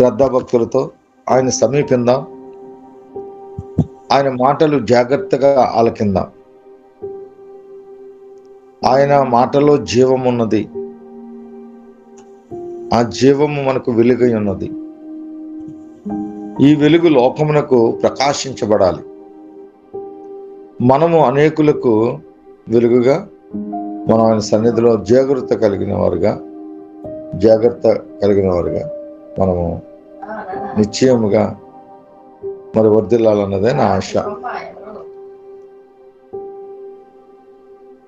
శ్రద్ధాభక్తులతో ఆయన సమీపిందాం. ఆయన మాటలు జాగ్రత్తగా ఆలకిందాం. ఆయన మాటలో జీవం ఉన్నది. ఆ జీవము మనకు వెలుగై ఉన్నది. ఈ వెలుగు లోకమునకు ప్రకాశించబడాలి. మనము అనేకులకు వెలుగుగా మనం ఆయన సన్నిధిలో జాగ్రత్త కలిగిన వారుగా మనము నిశ్చయముగా మరి వర్ధిల్లాలన్నదే నా ఆశ.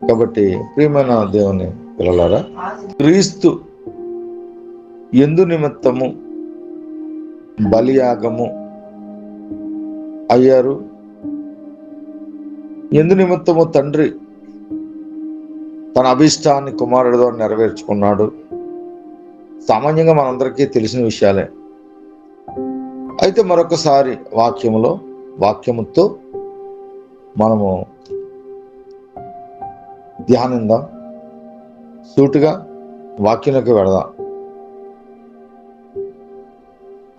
కాబట్టి ప్రియమైన దేవుని పిల్లలారా, క్రీస్తు ఎందు నిమిత్తము బలియాగము అయ్యారు. ఎందు నిమిత్తము తండ్రి తన అభిష్టాన్ని కుమారుడి ద్వారా నెరవేర్చుకున్నాడు. సామాన్యంగా మనందరికీ తెలిసిన విషయాలే. అయితే మరొకసారి వాక్యముతో మనము ధ్యానిద్దాం. సూటిగా వాక్యంలోకి వెళదాం.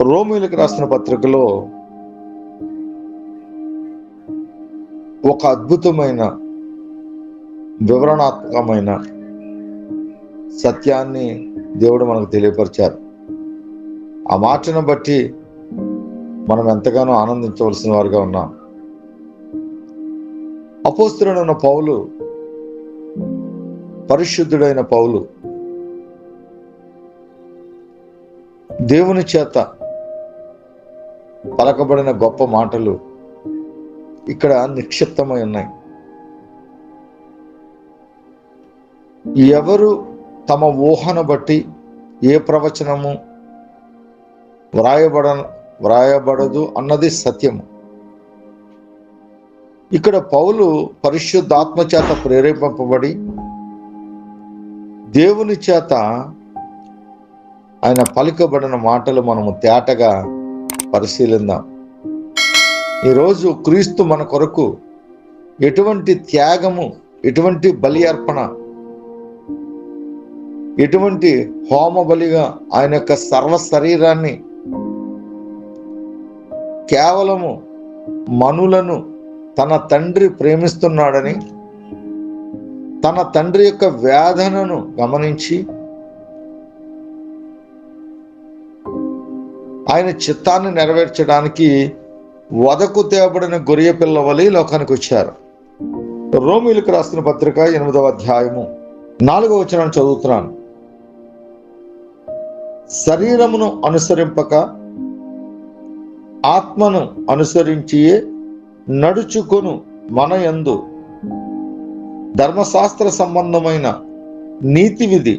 రోమీయులకు రాసిన పత్రికలో ఒక అద్భుతమైన వివరణాత్మకమైన సత్యాన్ని దేవుడు మనకు తెలియపరిచారు. ఆ మాటను బట్టి మనం ఎంతగానో ఆనందించవలసిన వారుగా ఉన్నాం. అపోస్తలుడైన పౌలు, పరిశుద్ధుడైన పౌలు దేవుని చేత పలకబడిన గొప్ప మాటలు ఇక్కడ నిక్షిప్తమై ఉన్నాయి. ఎవరు తమ ఊహను బట్టి ఏ ప్రవచనము వ్రాయబడదు అన్నది సత్యము. ఇక్కడ పౌలు పరిశుద్ధాత్మ చేత ప్రేరేపింపబడి దేవుని చేత ఆయన పలుకబడిన మాటలు మనము తేటగా పరిశీలిద్దాం. ఈరోజు క్రీస్తు మన కొరకు ఎటువంటి త్యాగము, ఎటువంటి బలి అర్పణ, ఎటువంటి హోమ బలిగా ఆయన యొక్క సర్వ శరీరాన్ని కేవలము మనులను తన తండ్రి ప్రేమిస్తున్నాడని, తన తండ్రి యొక్క వేదనను గమనించి ఆయన చిత్తాన్ని నెరవేర్చడానికి వదకు తేబడిన గొర్రె పిల్ల వలె లోకానికి వచ్చారు. రోమీయులకు రాసిన పత్రిక 8వ అధ్యాయము 4వ వచనాన్ని చదువుతున్నాను. శరీరమును అనుసరింపక ఆత్మను అనుసరించియే నడుచుకొను మన యందు ధర్మశాస్త్ర సంబంధమైన నీతి విధి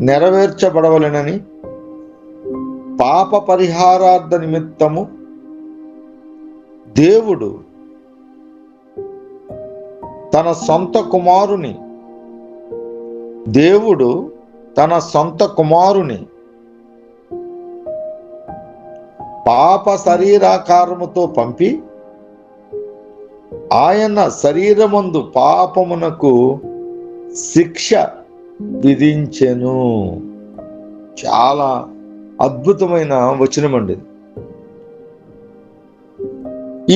నెరవేర్చబడవలెనని పాప పరిహారార్థ నిమిత్తము దేవుడు తన సొంత కుమారుని పాప శరీరాకారముతో పంపి ఆయన శరీరమందు పాపమునకు శిక్ష విధించెను. చాలా అద్భుతమైన వచనమండి.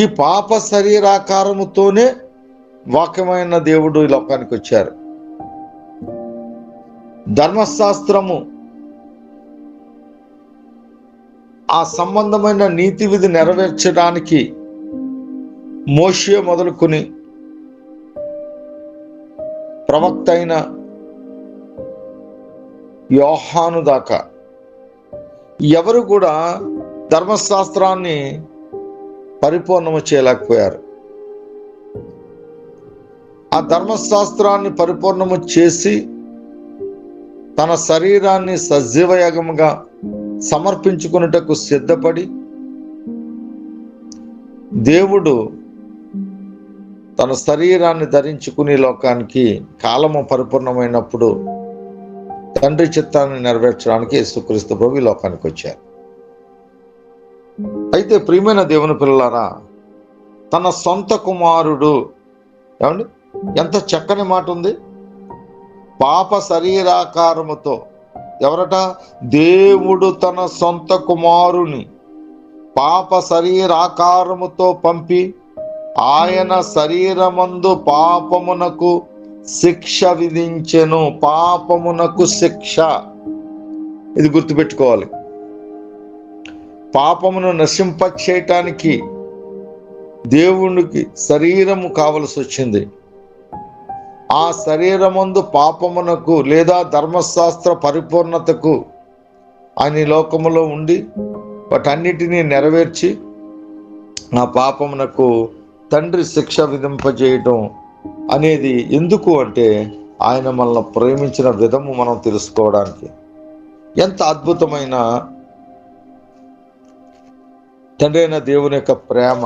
ఈ పాప శరీరాకారముతోనే వాక్యమైన దేవుడు ఈ లోకానికి వచ్చారు. ధర్మశాస్త్రము ఆ సంబంధమైన నీతి విధి నెరవేర్చడానికి మోషే మొదలుకొని ప్రవక్త అయిన యోహాను దాకా ఎవరు కూడా ధర్మశాస్త్రాన్ని పరిపూర్ణము చేయలేకపోయారు. ఆ ధర్మశాస్త్రాన్ని పరిపూర్ణము చేసి తన శరీరాన్ని సజీవయాగముగా సమర్పించుకున్నటకు సిద్ధపడి దేవుడు తన శరీరాన్ని ధరించుకునే లోకానికి కాలము పరిపూర్ణమైనప్పుడు తండ్రి చిత్తాన్ని నెరవేర్చడానికి యేసుక్రీస్తు ప్రభు ఈ లోకానికి వచ్చారు. అయితే ప్రియమైన దేవుని పిల్లలారా, తన సొంత కుమారుడు, ఏమండి ఎంత చక్కని మాట ఉంది, పాప శరీరాకారముతో ఎవరట? దేవుడు తన సొంత కుమారుని పాప శరీరాకారముతో పంపి ఆయన శరీరమందు పాపమునకు శిక్ష విధించెను. పాపమునకు శిక్ష, ఇది గుర్తుపెట్టుకోవాలి. పాపమును నశింపచేయటానికి దేవునికి శరీరము కావలసి వచ్చింది. ఆ శరీరమందు పాపమునకు లేదా ధర్మశాస్త్ర పరిపూర్ణతకు ఆయన లోకములో ఉండి వాటన్నిటినీ నెరవేర్చి ఆ పాపమునకు తండ్రి శిక్ష విధింపజేయటం అనేది ఎందుకు అంటే ఆయన మనల్ని ప్రేమించిన విధము మనం తెలుసుకోవడానికి. ఎంత అద్భుతమైన తండ్రి అయిన దేవుని యొక్క ప్రేమ.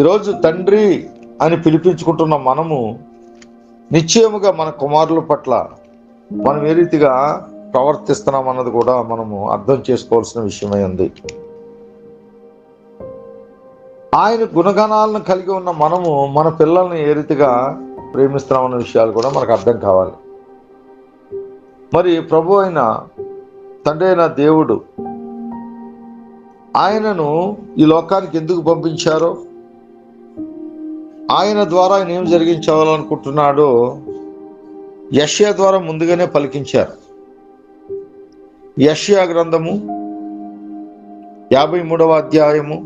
ఈరోజు తండ్రి అని పిలిపించుకుంటున్న మనము నిశ్చయముగా మన కుమారుల పట్ల మనం ఏ రీతిగా ప్రవర్తిస్తున్నాం అన్నది కూడా మనము అర్థం చేసుకోవాల్సిన విషయమై ఉంది. ఆయన గుణగణాలను కలిగి ఉన్న మనము మన పిల్లల్ని ఏ రీతిగా ప్రేమిస్తున్నామన్న విషయాలు కూడా మనకు అర్థం కావాలి. మరి ప్రభు అయిన తండ్రి అయిన దేవుడు ఆయనను ఈ లోకానికి ఎందుకు పంపించారో, ఆయన ద్వారా ఆయన ఏం జరిగించాలనుకుంటున్నాడో యెషయా ద్వారా ముందుగానే పలికించారు. యెషయా గ్రంథము 53వ అధ్యాయము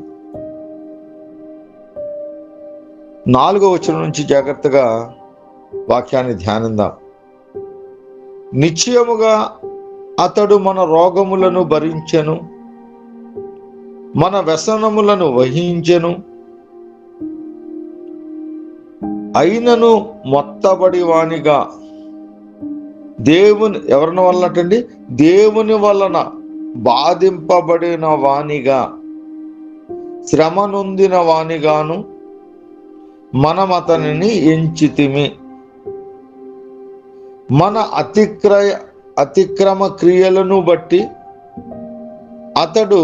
4వ వచనం నుంచి జాగ్రత్తగా వాక్యాన్ని ధ్యానిద్దాం. నిశ్చయముగా అతడు మన రోగములను భరించెను, మన వ్యసనములను వహించెను, అయినను మొత్తబడి వానిగా దేవుని ఎవరిని వల్లటండి? దేవుని వలన బాధింపబడిన వానిగా, శ్రమ నొందిన వానిగాను మనం అతనిని ఎంచితిమి. మన అతిక్రమ క్రియలను బట్టి అతడు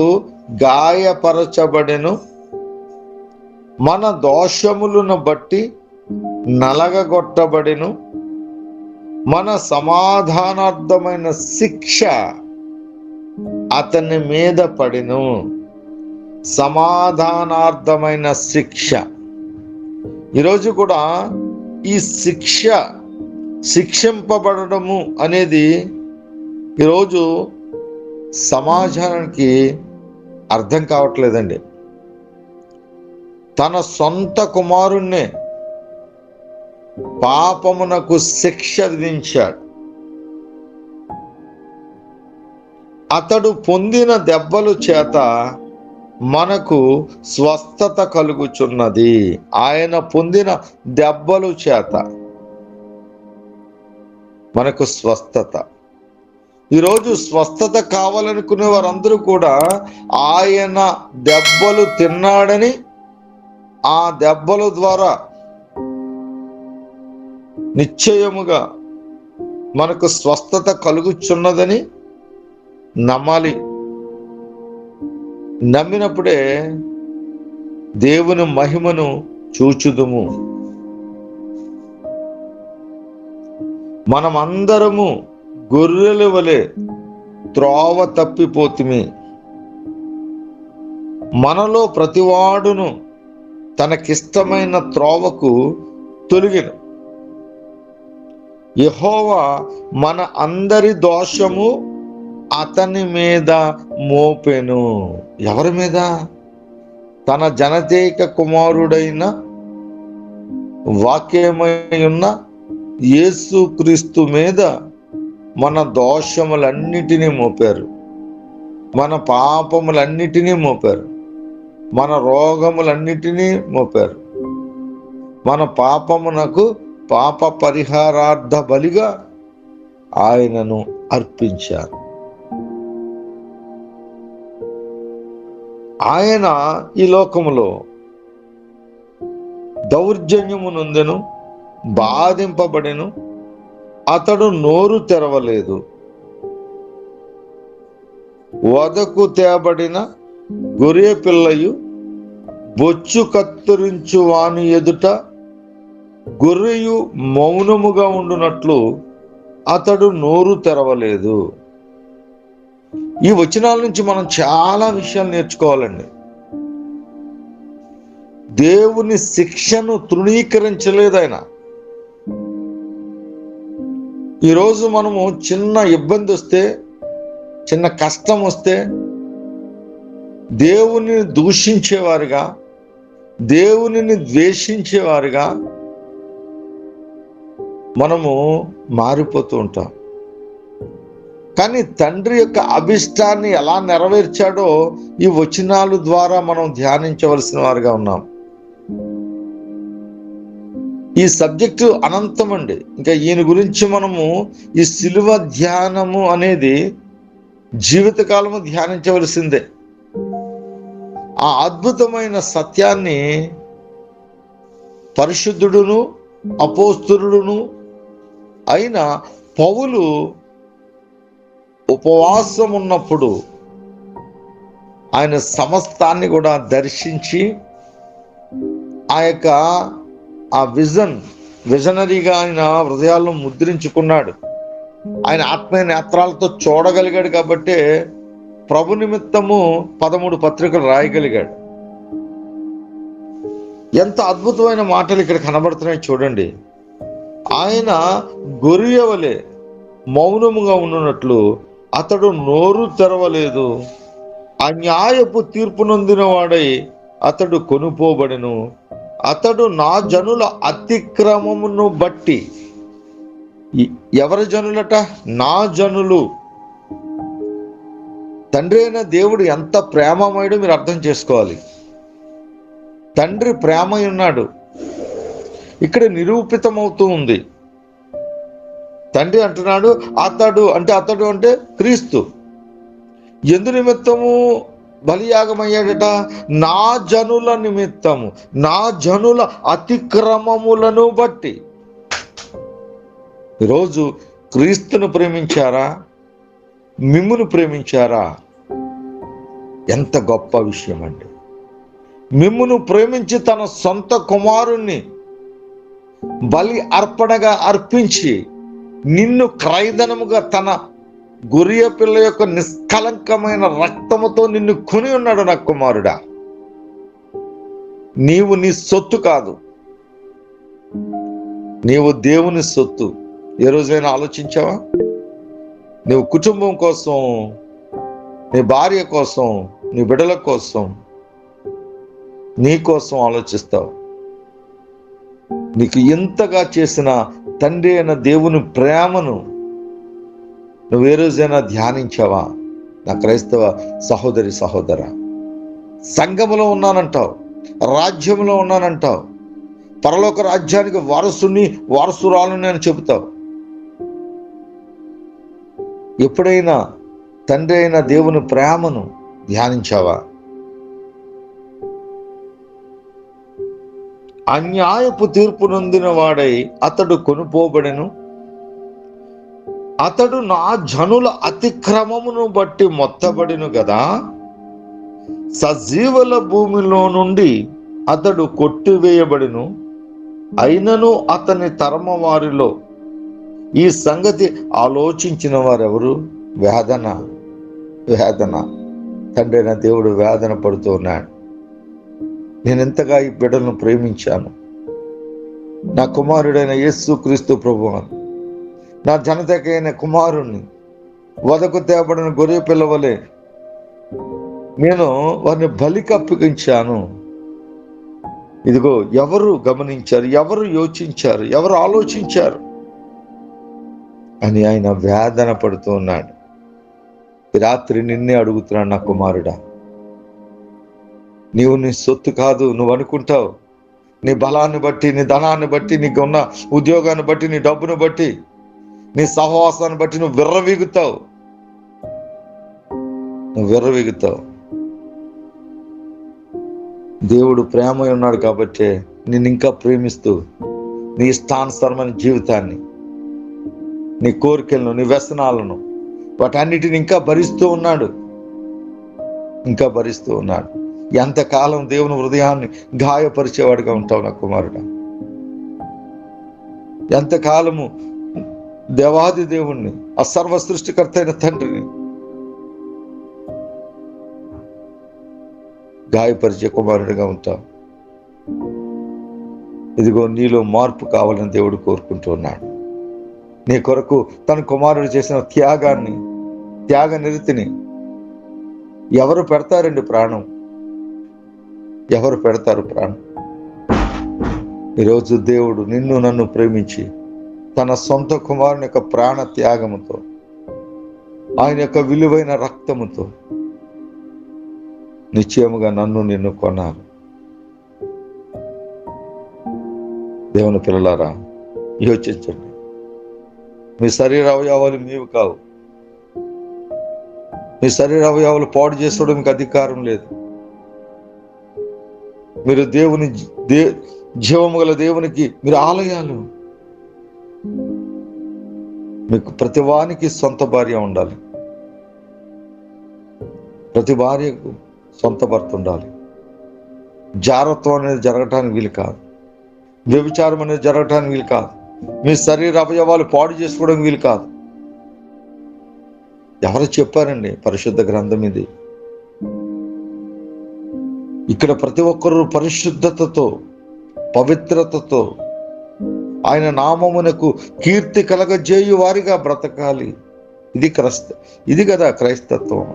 గాయపరచబడెను, మన దోషములను బట్టి నలగగొట్టబడెను, మన సమాధానార్థమైన శిక్ష అతని మీద పడెను. సమాధానార్థమైన శిక్ష. ఈరోజు కూడా ఈ శిక్షింపబడము అనేది ఈరోజు సమాజానికి అర్థం కావట్లేదండి. తన సొంత కుమారుణ్ణే పాపమునకు శిక్ష విధించాడు. అతడు పొందిన దెబ్బల చేత మనకు స్వస్థత కలుగుచున్నది. ఆయన పొందిన దెబ్బల చేత మనకు స్వస్థత. ఈరోజు స్వస్థత కావాలనుకునే వారందరూ కూడా ఆయన దెబ్బలు తిన్నాడని, ఆ దెబ్బల ద్వారా నిశ్చయముగా మనకు స్వస్థత కలుగుచున్నదని నమ్మాలి. నమ్మినప్పుడే దేవుని మహిమను చూచుదుము. మనమందరము గొర్రెల వలె త్రోవ తప్పిపోతిమి. మనలో ప్రతివాడును తనకిష్టమైన త్రోవకు తొలగిను. యెహోవా మన అందరి దోషము అతని మీద మోపెను. ఎవరి మీద? తన జనతేక కుమారుడైన వాక్యమై ఉన్న యేసుక్రీస్తు మీద మన దోషములన్నిటినీ మోపారు, మన పాపములన్నిటినీ మోపారు, మన రోగములన్నిటినీ మోపారు. మన పాపమునకు పాప పరిహారార్థ బలిగా ఆయనను అర్పించారు. ఆయన ఈ లోకములో దౌర్జన్యము నొందెను, బాధింపబడెను, అతడు నోరు తెరవలేదు. వదకు తేబడిన గొర్రె పిల్లయు బొచ్చు కత్తిరించు వాని ఎదుట గొర్రెయు మౌనముగా ఉండునట్లు అతడు నోరు తెరవలేదు. ఈ వచనాల నుంచి మనం చాలా విషయాలు నేర్చుకోవాలండి. దేవుని శిక్షను తృణీకరించలేదు ఆయన. ఈరోజు మనము చిన్న ఇబ్బంది వస్తే, చిన్న కష్టం వస్తే దేవుని దూషించేవారుగా, దేవునిని ద్వేషించేవారుగా మనము మారిపోతూ ఉంటాం. కానీ తండ్రి యొక్క అభిష్టాన్ని ఎలా నెరవేర్చాడో ఈ వచనాల ద్వారా మనం ధ్యానించవలసిన వారుగా ఉన్నాం. ఈ సబ్జెక్టు అనంతం అండి. ఇంకా ఈయన గురించి మనము ఈ శిలువ ధ్యానము అనేది జీవితకాలము ధ్యానించవలసిందే. ఆ అద్భుతమైన సత్యాన్ని పరిశుద్ధుడును అపోస్తలుడును అయిన పౌలు ఉపవాసం ఉన్నప్పుడు ఆయన సమస్తాన్ని కూడా దర్శించి ఆ విజనరీగా ఆయన హృదయాల్లో ముద్రించుకున్నాడు. ఆయన ఆత్మీయ నేత్రాలతో చూడగలిగాడు కాబట్టి ప్రభు నిమిత్తము 13 పత్రికలు రాయగలిగాడు. ఎంత అద్భుతమైన మాటలు ఇక్కడ కనబడుతున్నాయి చూడండి. ఆయన గొర్రె వలె మౌనముగా ఉన్నట్లు అతడు నోరు తెరవలేదు. అన్యాయపు తీర్పు నొందిన వాడై అతడు కొనుపోబడెను. అతడు నా జనుల అతిక్రమమును బట్టి. ఎవరి జనులట? నా జనులు. తండ్రి అయిన దేవుడు ఎంత ప్రేమమయుడో మీరు అర్థం చేసుకోవాలి. తండ్రి ప్రేమై ఉన్నాడు. ఇక్కడ నిరూపితమవుతూ ఉంది. తండ్రి అంటున్నాడు అతడు అంటే క్రీస్తు ఎందు నిమిత్తము బలియాగమయ్యాడట? నా జనుల నిమిత్తము, నా జనుల అతిక్రమములను బట్టి. ఈరోజు క్రీస్తును ప్రేమించారా? మిమ్మును ప్రేమించారా? ఎంత గొప్ప విషయం అండి. మిమ్మును ప్రేమించి తన సొంత కుమారుణ్ణి బలి అర్పణగా అర్పించి నిన్ను క్రయధనముగా తన గొర్రె పిల్ల యొక్క నిష్కలంకమైన రక్తముతో నిన్ను కొని ఉన్నాడు. నా కుమారుడా, నీవు నీ సొత్తు కాదు, నీవు దేవుని సొత్తు. ఏ రోజైనా ఆలోచించావా? నువ్వు కుటుంబం కోసం, నీ భార్య కోసం, నీ బిడ్డల కోసం, నీ కోసం ఆలోచిస్తావు. నీకు ఎంతగా చేసిన తండ్రి అయిన దేవుని ప్రేమను నువ్వు ఏ రోజైనా ధ్యానించావా? నా క్రైస్తవ సహోదరి సహోదర, సంఘములో ఉన్నానంటావు, రాజ్యంలో ఉన్నానంటావు, పరలోక రాజ్యానికి వారసురాలని అని చెబుతావు. ఎప్పుడైనా తండ్రి అయిన దేవుని ప్రేమను ధ్యానించావా? అన్యాయపు తీర్పు నొందిన వాడై అతడు కొనుపోబడెను. అతడు నా జనుల అతిక్రమమును బట్టి మొత్తబడిను కదా. సజీవుల భూమిలో నుండి అతడు కొట్టివేయబడిను. అయినను అతని తరమ వారిలో ఈ సంగతి ఆలోచించిన వారెవరు? వేదన తండ్రి అయిన దేవుడు వేదన పడుతూ ఉన్నాడు. నేను ఎంతగా ఈ బిడ్డలను ప్రేమించాను. నా కుమారుడైన యేసు క్రీస్తు ప్రభువు, నా జనతకైన కుమారుణ్ణి వదకు తేబడిన గొర్రె పిల్లవలే నేను వారిని బలికి అప్పగించాను. ఇదిగో ఎవరు గమనించారు, ఎవరు యోచించారు, ఎవరు ఆలోచించారు అని ఆయన వేదన పడుతూ ఉన్నాడు. ఈ రాత్రి నిన్నే అడుగుతున్నాడు, నా కుమారుడా, నీవు నీ సొత్తు కాదు. నువ్వు అనుకుంటావు నీ బలాన్ని బట్టి, నీ ధనాన్ని బట్టి, నీకున్న ఉద్యోగాన్ని బట్టి, నీ డబ్బును బట్టి, నీ సహవాసాన్ని బట్టి నువ్వు విర్రవీగుతావు. దేవుడు ప్రేమ ఉన్నాడు కాబట్టి నిన్ను ఇంకా ప్రేమిస్తూ నీ ఇష్టానుసారమైన జీవితాన్ని, నీ కోరికలను, నీ వ్యసనాలను, వాటన్నిటిని ఇంకా భరిస్తూ ఉన్నాడు. ఎంతకాలం దేవుని హృదయాన్ని గాయపరిచేవాడిగా ఉంటావు నా కుమారుడా? ఎంతకాలము దేవాది దేవుణ్ణి, ఆ సర్వ సృష్టికర్త అయిన తండ్రిని గాయపరిచే కుమారుడిగా ఉంటావు. ఇదిగో నీలో మార్పు కావాలని దేవుడు కోరుకుంటూ ఉన్నాడు. నీ కొరకు తన కుమారుడు చేసిన త్యాగ నిరతిని ఎవరు పెడతారండి ప్రాణం? ఎవరు పెడతారు ప్రాణం? ఈరోజు దేవుడు నిన్ను నన్ను ప్రేమించి తన సొంత కుమారుని యొక్క ప్రాణ త్యాగముతో, ఆయన యొక్క విలువైన రక్తముతో నిశ్చయముగా నన్ను నిన్ను కొన్నారు. దేవుని పిల్లలారా, యోచించండి. మీ శరీర అవయవాలు మీవి కావు. మీ శరీర అవయవాలు పాడు చేసుకోవడం మీకు అధికారం లేదు. మీరు జీవము గల దేవునికి మీరు ఆలయాలు. మీకు ప్రతి వానికి సొంత భార్య ఉండాలి. ప్రతి భార్యకు సొంత భర్త ఉండాలి. జారత్వం అనేది జరగటానికి వీలు కాదు. వ్యభిచారం అనేది జరగటానికి వీలు కాదు. మీ శరీర అవయవాలు పాడు చేసుకోవడానికి వీలు కాదు. ఎవరు చెప్పారండి? పరిశుద్ధ గ్రంథం ఇది. ఇక్కడ ప్రతి ఒక్కరూ పరిశుద్ధతతో, పవిత్రతతో, ఆయన నామమునకు కీర్తి కలగజేయు వారిగా బ్రతకాలి. ఇది కదా క్రైస్తత్వం.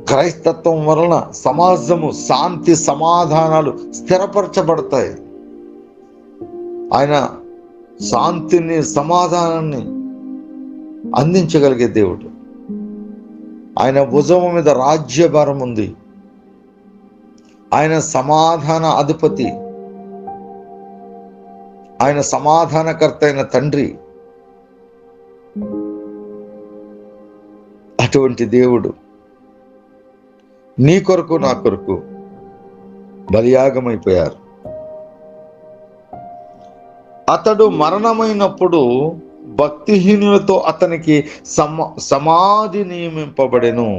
క్రైస్తత్వం వలన సమాజము శాంతి సమాధానాలు స్థిరపరచబడతాయి. ఆయన శాంతిని సమాధానాన్ని అందించగలిగే దేవుడు. ఆయన భుజము మీద రాజ్యభారం ఉంది. ఆయన సమాధాన అధిపతి. ఆయన సమాధానకర్త అయిన తండ్రి. అటువంటి దేవుడు నీ కొరకు నా కొరకు బలియాగమైపోయారు. అతడు మరణమైనప్పుడు భక్తిహీనులతో అతనికి సమాధి నియమింపబడెను.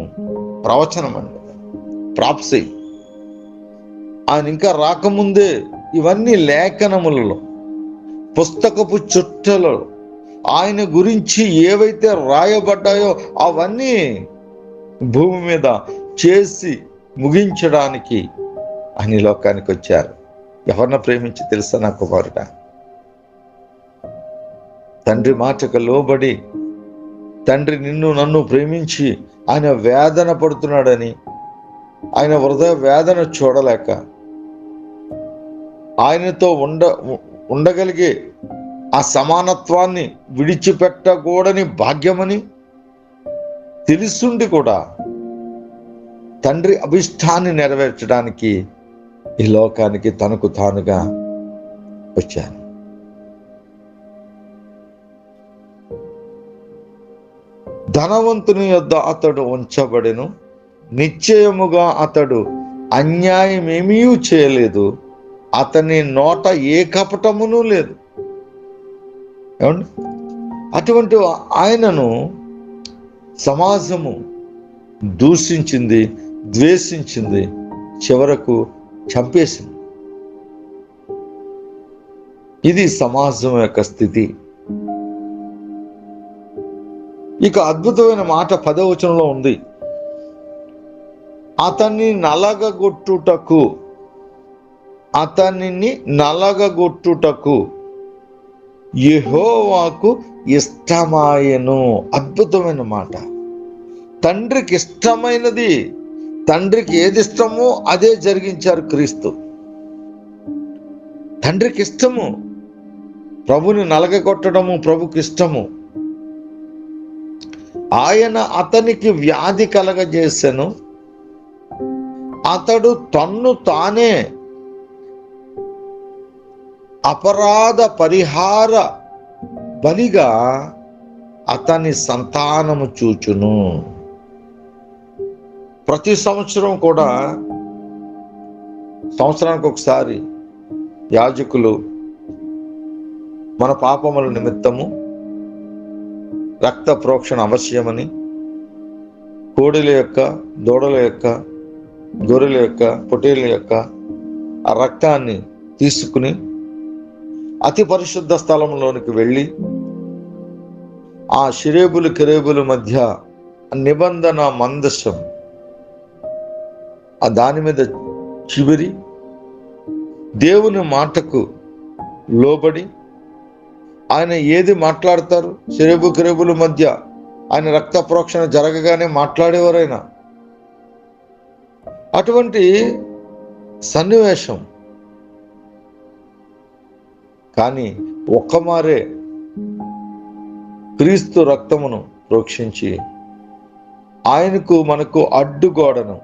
ప్రవచనం అండి, ప్రాప్సీ. ఆయన ఇంకా రాకముందే ఇవన్నీ లేఖనములలో, పుస్తకపు చుట్టలో ఆయన గురించి ఏవైతే రాయబడ్డాయో అవన్నీ భూమి మీద చేసి ముగించడానికి ఆయన లోకానికి వచ్చారు. ఎవరిని ప్రేమించి తెలుసా నా కుమారుడా? తండ్రి మాటకు లోబడి, తండ్రి నిన్ను నన్ను ప్రేమించి ఆయన వేదన పడుతున్నాడని, ఆయన హృదయ వేదన చూడలేక, ఆయనతో ఉండగలిగే ఆ సమానత్వాన్ని విడిచిపెట్టకూడని భాగ్యమని తెలుసుండి కూడా తండ్రి అభిష్టాన్ని నెరవేర్చడానికి ఈ లోకానికి తనకు తానుగా వచ్చాను. ధనవంతుని యొద్ద అతడు ఉంచబడెను. నిశ్చయముగా అతడు అన్యాయమేమీ చేయలేదు. అతని నోట ఏ కపటమును లేదు. ఏమండి? అటువంటి ఆయనను సమాజము దూషించింది, ద్వేషించింది, చివరకు చంపేసింది. ఇది సమాజం యొక్క స్థితి. ఇక అద్భుతమైన మాట 10వ వచనంలో ఉంది. అతన్ని నలగగొట్టుటకు యెహోవాకు ఇష్టమాయెను. అద్భుతమైన మాట. తండ్రికి ఇష్టమైనది, తండ్రికి ఏది ఇష్టమో అదే జరిగించారు క్రీస్తు. తండ్రికి ఇష్టము ప్రభుని నలగగొట్టడము ప్రభుకి ఇష్టము. ఆయన అతనికి వ్యాధి కలగజేసెను. అతడు తన్ను తానే అపరాధ పరిహార బలిగా అతని సంతానము చూచును. ప్రతి సంవత్సరం కూడా, సంవత్సరానికి ఒకసారి యాజకులు మన పాపముల నిమిత్తము రక్త ప్రోక్షణ అవశ్యమని కోడెల యొక్క, దూడల యొక్క, గొర్రెల యొక్క, పొట్టేళ్ల యొక్క ఆ రక్తాన్ని తీసుకుని అతి పరిశుద్ధ స్థలంలోనికి వెళ్ళి ఆ షిరేబులు కెరేబుల మధ్య నిబంధన మందసం ఆ దాని మీద చివరి దేవుని మాటకు లోబడి ఆయన ఏది మాట్లాడతారు, శరేబు కెరూబుల మధ్య ఆయన రక్త ప్రోక్షణ జరగగానే మాట్లాడేవారైనా. అటువంటి సన్నివేశం. కానీ ఒక్కమారే క్రీస్తు రక్తమును ప్రోక్షించి ఆయనకు మనకు అడ్డుగోడను,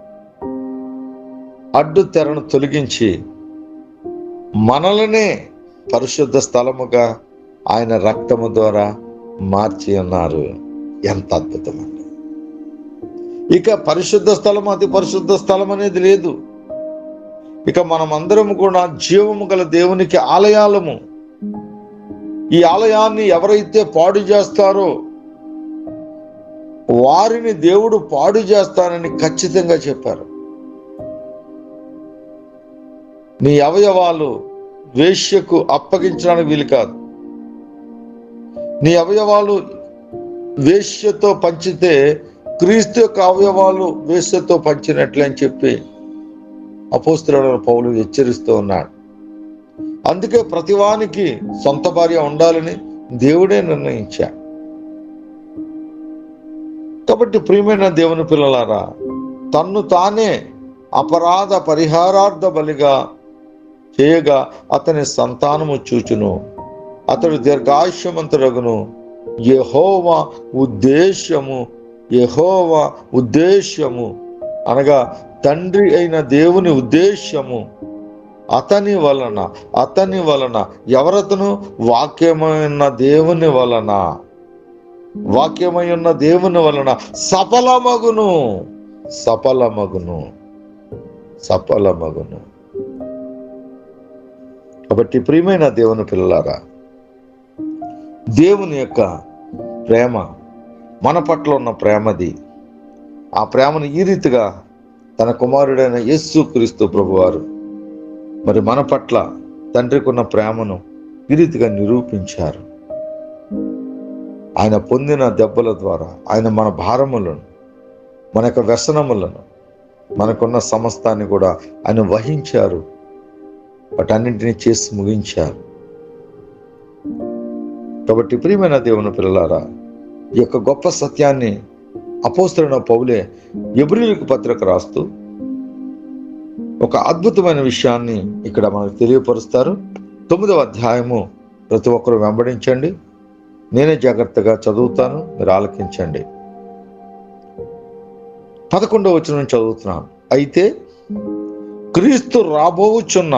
అడ్డు తెరను తొలగించి మనలనే పరిశుద్ధ స్థలముగా ఆయన రక్తము ద్వారా మార్చి ఉన్నారు. ఎంత అద్భుతం అండి! ఇక పరిశుద్ధ స్థలం, అతి పరిశుద్ధ స్థలం అనేది లేదు. ఇక మనమందరం కూడా జీవము గల దేవునికి ఆలయాలము. ఈ ఆలయాన్ని ఎవరైతే పాడు చేస్తారో వారిని దేవుడు పాడు చేస్తానని ఖచ్చితంగా చెప్పారు. నీ అవయవాలు వేశ్యకు అప్పగించడానికి వీలు కాదు. నీ అవయవాలు వేశ్యతో పంచితే క్రీస్తు యొక్క అవయవాలు వేశ్యతో పంచినట్లే అని చెప్పి అపోస్తలుడైన పౌలు హెచ్చరిస్తూ ఉన్నాడు. అందుకే ప్రతివానికి సొంత భార్య ఉండాలని దేవుడే నిర్ణయించాడు. కాబట్టి ప్రియమైన దేవుని పిల్లలారా, తన్ను తానే అపరాధ పరిహారార్థ బలిగా చేయగా అతని సంతానము చూచును, అతడు దీర్ఘాయుష్యమంతుడగును. యెహోవా ఉద్దేశ్యము అనగా తండ్రి అయిన దేవుని ఉద్దేశ్యము అతని వలన ఎవరతను? వాక్యమై ఉన్న దేవుని వలన సఫలమగును. కాబట్టి ప్రియమైన దేవుని పిల్లలారా, దేవుని యొక్క ప్రేమ మన పట్ల ఉన్న ప్రేమది. ఆ ప్రేమను ఈ రీతిగా తన కుమారుడైన యేసు క్రీస్తు ప్రభువారు మరి మన పట్ల తండ్రికి ఉన్న ప్రేమను ఈ రీతిగా నిరూపించారు. ఆయన పొందిన దెబ్బల ద్వారా ఆయన మన భారములను, మన యొక్క వ్యసనములను, మనకున్న సమస్తాన్ని కూడా ఆయన వహించారు. వాటన్నింటినీ చేసి ముగించారు. కాబట్టి ప్రియమైన దేవుని పిల్లలారా, ఈ యొక్క గొప్ప సత్యాన్ని అపోస్తలుడైన పౌలే హెబ్రీయులకు పత్రిక రాస్తూ ఒక అద్భుతమైన విషయాన్ని ఇక్కడ మనకు తెలియపరుస్తారు. 9వ అధ్యాయము ప్రతి ఒక్కరు వెంబడించండి. నేనే జాగ్రత్తగా చదువుతాను, మీరు ఆలకించండి. 11వ వచనం చదువుతున్నాను. అయితే క్రీస్తు రాబోచున్న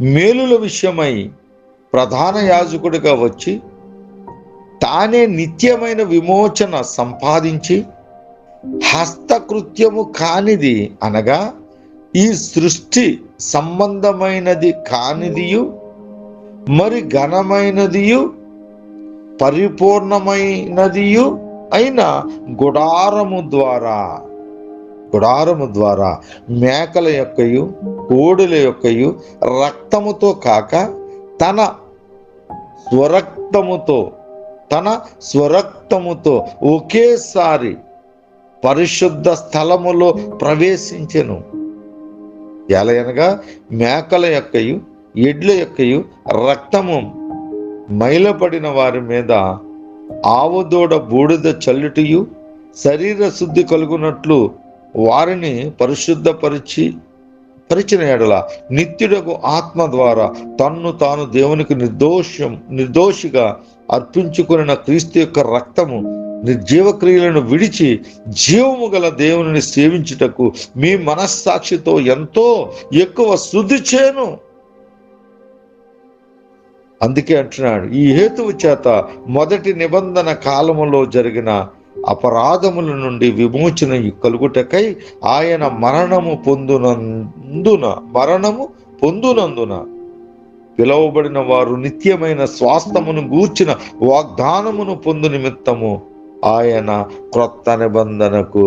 మేలుల విషయమై ప్రధాన యాజకుడిగా వచ్చి తానే నిత్యమైన విమోచన సంపాదించి హస్తకృత్యము కానిది అనగా ఈ సృష్టి సంబంధమైనది కానిదియు మరి ఘనమైనదియు పరిపూర్ణమైనదియు అయిన గుడారము ద్వారా మేకల యొక్కయు కోడుల యొక్కయు రక్తముతో కాక తన స్వరక్తముతో ఒకేసారి పరిశుద్ధ స్థలములో ప్రవేశించెను. ఎలయనగా మేకల యొక్కయు ఎడ్ల యొక్కయు రక్తము మైలపడిన వారి మీద ఆవుదూడ బూడిద చల్లుటియు శరీర శుద్ధి కలుగునట్లు వారిని పరిచిన ఎడల నిత్యుడకు ఆత్మ ద్వారా తన్ను తాను దేవునికి నిర్దోషిగా అర్పించుకున్న క్రీస్తు యొక్క రక్తము నిర్జీవ క్రియలను విడిచి జీవము గల దేవుని సేవించుటకు మీ మనస్సాక్షితో ఎంతో ఎక్కువ శుద్ధి చేయను. అందుకే అంటున్నాడు, ఈ హేతువు చేత మొదటి నిబంధన కాలములో జరిగిన అపరాధముల నుండి విమోచన కలుగుటకై ఆయన మరణము పొందునందున పిలువబడిన వారు నిత్యమైన స్వాస్థ్యమును గూర్చిన వాగ్దానమును పొందు నిమిత్తము ఆయన క్రొత్త నిబంధనకు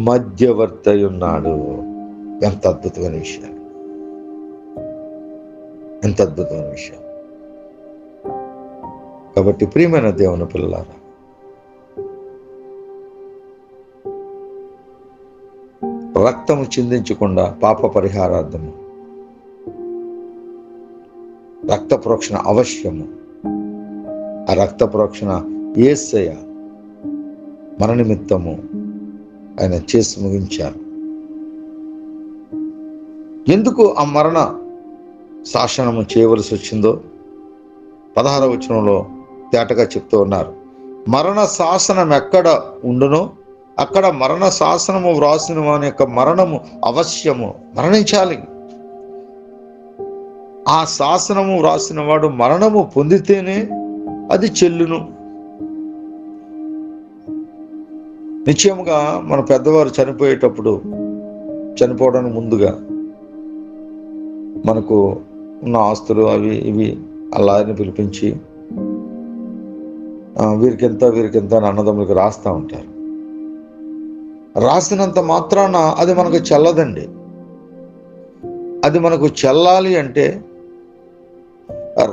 మధ్యవర్తి ఉన్నాడు. ఎంత అద్భుతమైన విషయం! ఎంత అద్భుతమైన విషయం! కాబట్టి ప్రియమైన దేవుని పిల్లలారా, రక్తము చిందించకుండా పాప పరిహారార్థము రక్త ప్రోక్షణ అవశ్యము. ఆ రక్త ప్రోక్షణ యేసయ్య మన నిమిత్తము ఆయన చేసి ముగించారు. ఎందుకు ఆ మరణ శాసనము చేయవలసి వచ్చిందో 16వ వచనంలో తేటగా చెప్తూ ఉన్నారు. మరణ శాసనం ఎక్కడ ఉండునో అక్కడ మరణ శాసనము వ్రాసిన వాని యొక్క మరణము అవశ్యము. మరణించాలి. ఆ శాసనము వ్రాసిన వాడు మరణము పొందితేనే అది చెల్లును. నిశ్చయముగా మన పెద్దవారు చనిపోవడానికి ముందుగా మనకు ఉన్న ఆస్తులు అవి ఇవి అలా పిలిపించి వీరికెంత అని అన్నదమ్ములకు రాస్తూ ఉంటారు. రాసినంత మాత్రాన అది మనకు చెల్లదండి. అది మనకు చెల్లాలి అంటే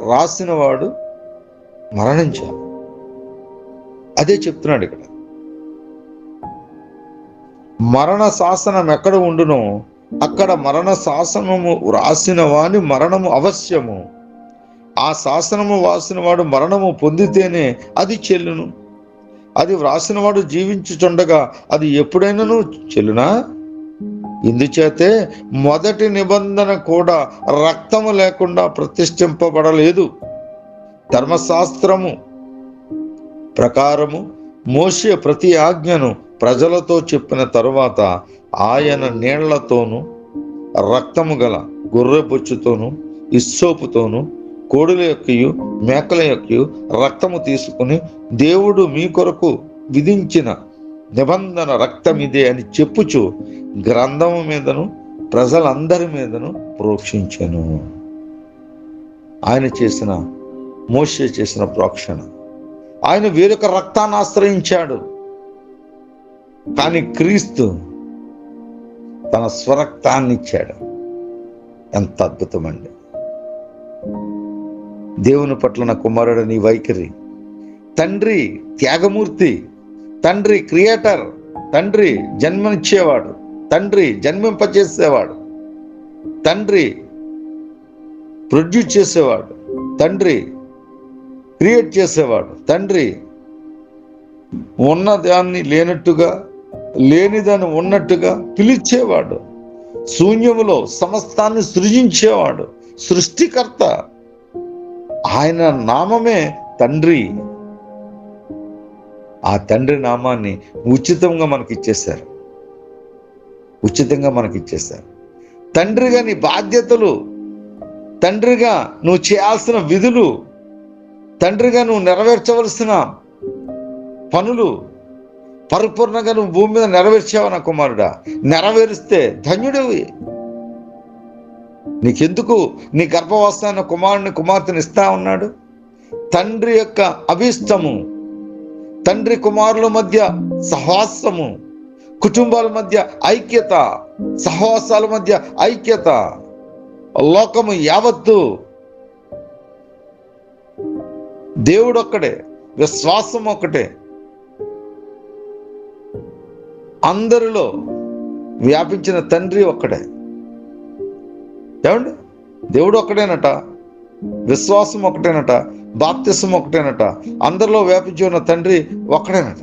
రాసిన వాడు మరణించాలి. అదే చెప్తున్నాడు ఇక్కడ. మరణ శాసనం ఎక్కడ ఉండునో అక్కడ మరణ శాసనము రాసిన వాని మరణము అవశ్యము. ఆ శాసనము వ్రాసిన వాడు మరణము పొందితేనే అది చెల్లును. అది వ్రాసిన వాడు జీవించుచుండగా అది ఎప్పుడైనాను చెల్లునా? ఇందుచేతే మొదటి నిబంధన కూడా రక్తము లేకుండా ప్రతిష్ఠింపబడలేదు. ధర్మశాస్త్రము ప్రకారము మోషే ప్రతి ఆజ్ఞను ప్రజలతో చెప్పిన తరువాత ఆయన నీళ్లతోనూ రక్తము గల గొర్రెబొచ్చుతోనూ ఇస్సోపుతోనూ కోడుల యొక్కయు మేకల యొక్కయు రక్తము తీసుకుని దేవుడు మీ కొరకు విధించిన నిబంధన రక్తమిదే అని చెప్పుచు గ్రంథము మీదను ప్రజలందరి మీదను ప్రోక్షించెను. మోషే చేసిన ప్రోక్షణ. ఆయన వేరొక రక్తాన్ని ఆశ్రయించాడు. కానీ క్రీస్తు తన స్వరక్తాన్ని ఇచ్చాడు. ఎంత అద్భుతమండి! దేవుని పట్ల నా కుమారుడు నీ వైఖరి. తండ్రి త్యాగమూర్తి, తండ్రి క్రియేటర్, తండ్రి జన్మనిచ్చేవాడు, తండ్రి జన్మింపచేసేవాడు, తండ్రి ప్రొడ్యూస్ చేసేవాడు, తండ్రి క్రియేట్ చేసేవాడు, తండ్రి ఉన్నదాన్ని లేనట్టుగా లేనిదాన్ని ఉన్నట్టుగా పిలిచేవాడు, శూన్యములో సమస్తాన్ని సృజించేవాడు, సృష్టికర్త. ఆయన నామమే తండ్రి. ఆ తండ్రి నామాన్ని ఉచితంగా మనకిచ్చేశారు. తండ్రిగా నీ బాధ్యతలు, తండ్రిగా నువ్వు చేయాల్సిన విధులు, తండ్రిగా నువ్వు నెరవేర్చవలసిన పనులు పరిపూర్ణంగా నువ్వు భూమి మీద నెరవేర్చావు నా కుమారుడా. నెరవేరిస్తే ధన్యుడివి. నీకెందుకు నీ గర్భవాసాన్ని కుమార్తెను ఇస్తా ఉన్నాడు? తండ్రి యొక్క అభీష్టము, తండ్రి కుమారుల మధ్య సహవాసము, కుటుంబాల మధ్య ఐక్యత, సహవాసాల మధ్య ఐక్యత, లోకము యావత్తు దేవుడు ఒక్కడే, విశ్వాసం ఒక్కటే, అందరిలో వ్యాపించిన తండ్రి ఒక్కడే. ఏమండి? దేవుడు ఒక్కడేనట, విశ్వాసం ఒకటేనట, బాప్తిసం ఒకటేనట, అందరిలో వ్యాపించి ఉన్న తండ్రి ఒక్కడేనట.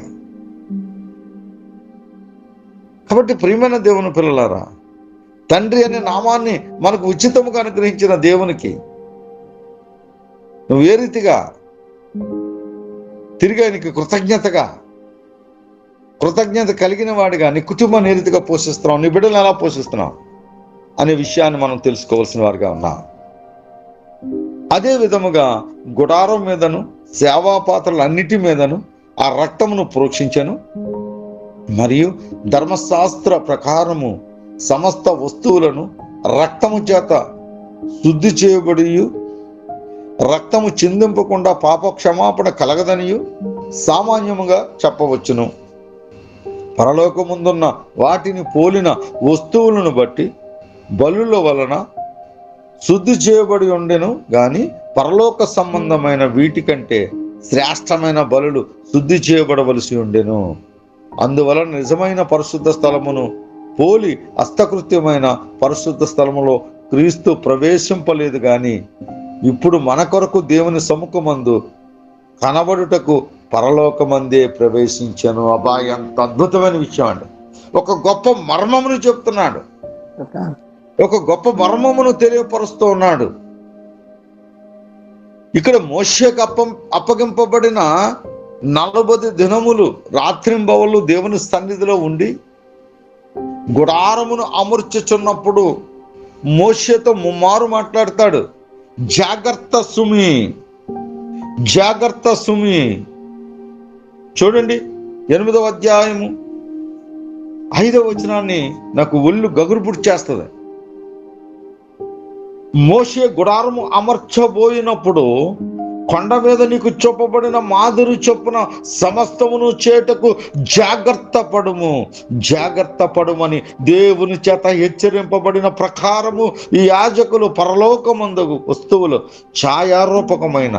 కాబట్టి ప్రియమైన దేవుని పిల్లలారా, తండ్రి అనే నామాన్ని మనకు ఉచితముగా అనుగ్రహించిన దేవునికి నువ్వు ఏ రీతిగా తిరిగి ఆయనకి కృతజ్ఞత కలిగిన వాడిగా నీ కుటుంబాన్ని ఏ రీతిగా పోషిస్తున్నావు, నీ బిడ్డలను ఎలా పోషిస్తున్నావు అనే విషయాన్ని మనం తెలుసుకోవాల్సిన వారిగా ఉన్నాం. అదే విధముగా గుడారం మీదను సేవా పాత్రలన్నిటి మీదను ఆ రక్తమును ప్రోక్షించను. మరియు ధర్మశాస్త్ర ప్రకారము సమస్త వస్తువులను రక్తము చేత శుద్ధి చేయబడి రక్తము చిందింపకుండా పాప క్షమాపణ కలగదనియు సామాన్యముగా చెప్పవచ్చును. పరలోకముందున్న వాటిని పోలిన వస్తువులను బట్టి బలుల వలన శుద్ధి చేయబడి ఉండెను గాని పరలోక సంబంధమైన వీటికంటే శ్రేష్టమైన బలులు శుద్ధి చేయబడవలసి ఉండెను. అందువలన నిజమైన పరిశుద్ధ స్థలమును పోలి హస్తకృత్యమైన పరిశుద్ధ స్థలములో క్రీస్తు ప్రవేశింపలేదు గాని ఇప్పుడు మన కొరకు దేవుని సముఖమందు కనబడుటకు పరలోకమందే ప్రవేశించను. అబ్బా, ఎంత అద్భుతమైన విషయం అండి. ఒక గొప్ప మర్మమును చెప్తున్నాడు, ఒక గొప్ప మర్మమును తెలియపరుస్తూ ఉన్నాడు. ఇక్కడ మోషేకు అప్పగింపబడిన 40 దినములు రాత్రింబవళ్ళు దేవుని సన్నిధిలో ఉండి గుడారమును అమర్చుచున్నప్పుడు మోషేతో ముమ్మారు మాట్లాడతాడు, జాగ్రత్త సుమి, జాగ్రత్త సుమి. చూడండి 8వ అధ్యాయము 5వ వచనాన్ని నాకు ఒళ్ళు గగురు చేస్తుంది. మోషే గుడారము అమర్చబోయినప్పుడు కొండ మీద నీకు చూపబడిన మాదిరి చొప్పున సమస్తమును చేటకు జాగ్రత్త పడుము, జాగ్రత్త పడుమని దేవుని చేత హెచ్చరింపబడిన ప్రకారము ఈ యాజకులు పరలోకమందు వస్తువులు ఛాయారూపకమైన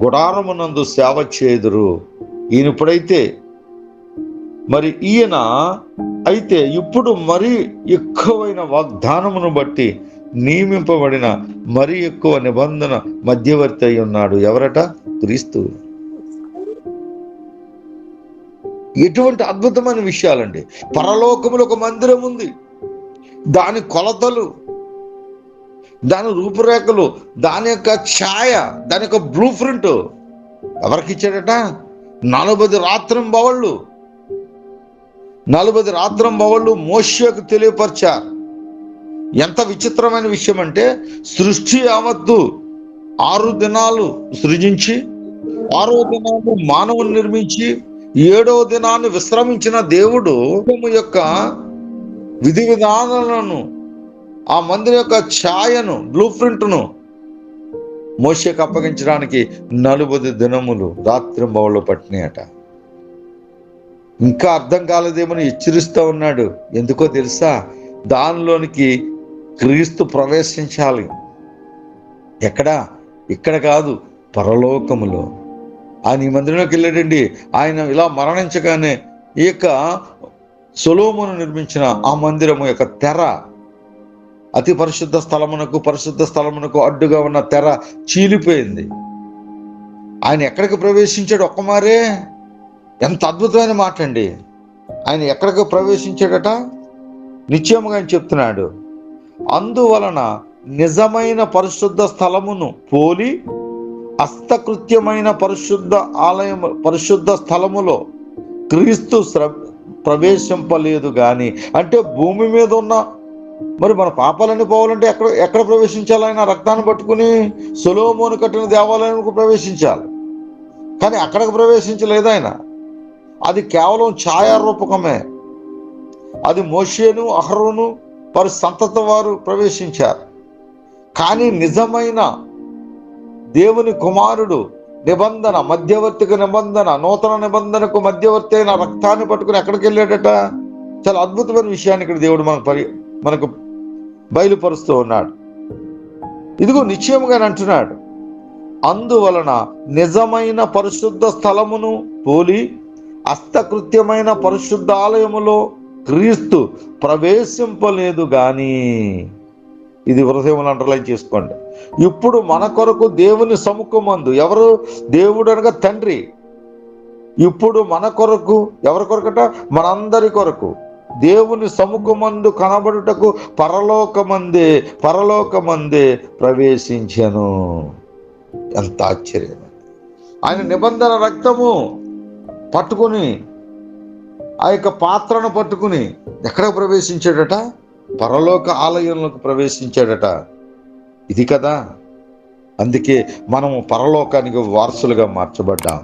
గుడారమునందు సేవ చేదురు. ఈయన అయితే ఇప్పుడు మరీ ఎక్కువైన వాగ్దానమును బట్టి నియమింపబడిన మరి ఎక్కువ నిబంధన మధ్యవర్తి అయి ఉన్నాడు. ఎవరట? క్రీస్తు. ఎటువంటి అద్భుతమైన విషయాలండి. పరలోకములో ఒక మందిరం ఉంది, దాని కొలతలు, దాని రూపురేఖలు, దాని యొక్క ఛాయ, దాని యొక్క బ్లూ ప్రింట్ ఎవరికి ఇచ్చాడట? 40 రాత్రింబవళ్ళు మోషేకు తెలియపరిచారు. ఎంత విచిత్రమైన విషయం అంటే, సృష్టి యావత్తు 6 దినాలు సృజించి 6వ దినాన్ని మానవుని నిర్మించి 7వ దినాన్ని విశ్రమించిన దేవుడు యొక్క విధి విధానాలను, ఆ మందిరం యొక్క ఛాయను, బ్లూ ప్రింట్ను మోషేకు అప్పగించడానికి 40 దినములు రాత్రింబవళ్ళు పట్టినాయట. ఇంకా అర్థం కాలేదేమని హెచ్చరిస్తూ ఉన్నాడు. ఎందుకో తెలుసా? దానిలోనికి క్రీస్తు ప్రవేశించాలి. ఎక్కడ? ఇక్కడ కాదు, పరలోకములో. ఆయన ఈ మందిరంలోకి వెళ్ళాడండి. ఆయన ఇలా మరణించగానే ఈ యొక్క సొలొమోను నిర్మించిన ఆ మందిరము యొక్క తెర, అతి పరిశుద్ధ స్థలమునకు అడ్డుగా ఉన్న తెర చీలిపోయింది. ఆయన ఎక్కడికి ప్రవేశించాడు? ఒక్కమారే. ఎంత అద్భుతమైన మాట అండి. ఆయన ఎక్కడికి ప్రవేశించాడట? నిశ్చయముగా ఆయన చెప్తున్నాడు, అందువలన నిజమైన పరిశుద్ధ స్థలమును పోలి హస్తకృత్యమైన పరిశుద్ధ స్థలములో క్రీస్తు ప్రవేశింపలేదు గాని. అంటే భూమి మీద ఉన్న మరి మన పాపాలన్నీ పోవాలంటే ఎక్కడ ప్రవేశించాలి? ఆయన రక్తాన్ని పట్టుకుని సొలొమోను కట్టిన దేవాలయానికి ప్రవేశించాలి. కానీ అక్కడికి ప్రవేశించలేదు ఆయన. అది కేవలం ఛాయారూపకమే. అది మోషేను అహరోను వారి సంతతి వారు ప్రవేశించారు. కానీ నిజమైన దేవుని కుమారుడు నిబంధన, మధ్యవర్తిక నిబంధన, నూతన నిబంధనకు మధ్యవర్తి అయిన రక్తాన్ని పట్టుకుని ఎక్కడికి వెళ్ళాడట? చాలా అద్భుతమైన విషయాన్ని ఇక్కడ దేవుడు మనకు బయలుపరుస్తూ ఉన్నాడు. ఇదిగో నిశ్చయముగా అంటున్నాడు, అందువలన నిజమైన పరిశుద్ధ స్థలమును పోలి హస్తకృత్యమైన పరిశుద్ధాలయములో క్రీస్తు ప్రవేశింపలేదు గాని. ఇది హృదయములు అండర్లైన్ చేసుకోండి. ఇప్పుడు మన కొరకు దేవుని సముఖమందు, ఎవరు? దేవుడు అనగా తండ్రి. ఇప్పుడు మన కొరకు, ఎవరి కొరకట? మనందరి కొరకు దేవుని సముఖమందు కనబడుటకు పరలోకమందే ప్రవేశించెను. ఎంత ఆశ్చర్యం! ఆయన నిబంధన రక్తము పట్టుకుని, ఆ యొక్క పాత్రను పట్టుకుని ఎక్కడ ప్రవేశించాడట? పరలోక ఆలయంలోకి ప్రవేశించాడట. ఇది కదా, అందుకే మనము పరలోకానికి వారసులుగా మార్చబడ్డాం.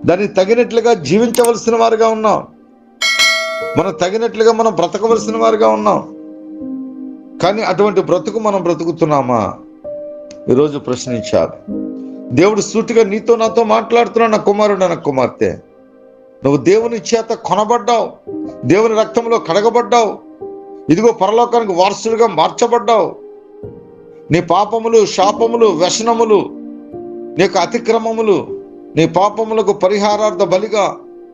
దానికి తగినట్లుగా జీవించవలసిన వారుగా ఉన్నాం. మనం తగినట్లుగా మనం బ్రతకవలసిన వారుగా ఉన్నాం. కానీ అటువంటి బ్రతుకు మనం బ్రతుకుతున్నామా? ఈరోజు ప్రశ్నించాలి. దేవుడు సూటిగా నీతో నాతో మాట్లాడుతున్నాడు. నా కుమారుడు, నా కుమార్తె, నువ్వు దేవుని చేత కొనబడ్డావు, దేవుని రక్తంలో కడగబడ్డావు. ఇదిగో పరలోకానికి వారసులుగా మార్చబడ్డావు. నీ పాపములు, శాపములు, వ్యసనములు, నీకు అతిక్రమములు, నీ పాపములకు పరిహారార్థ బలిగా,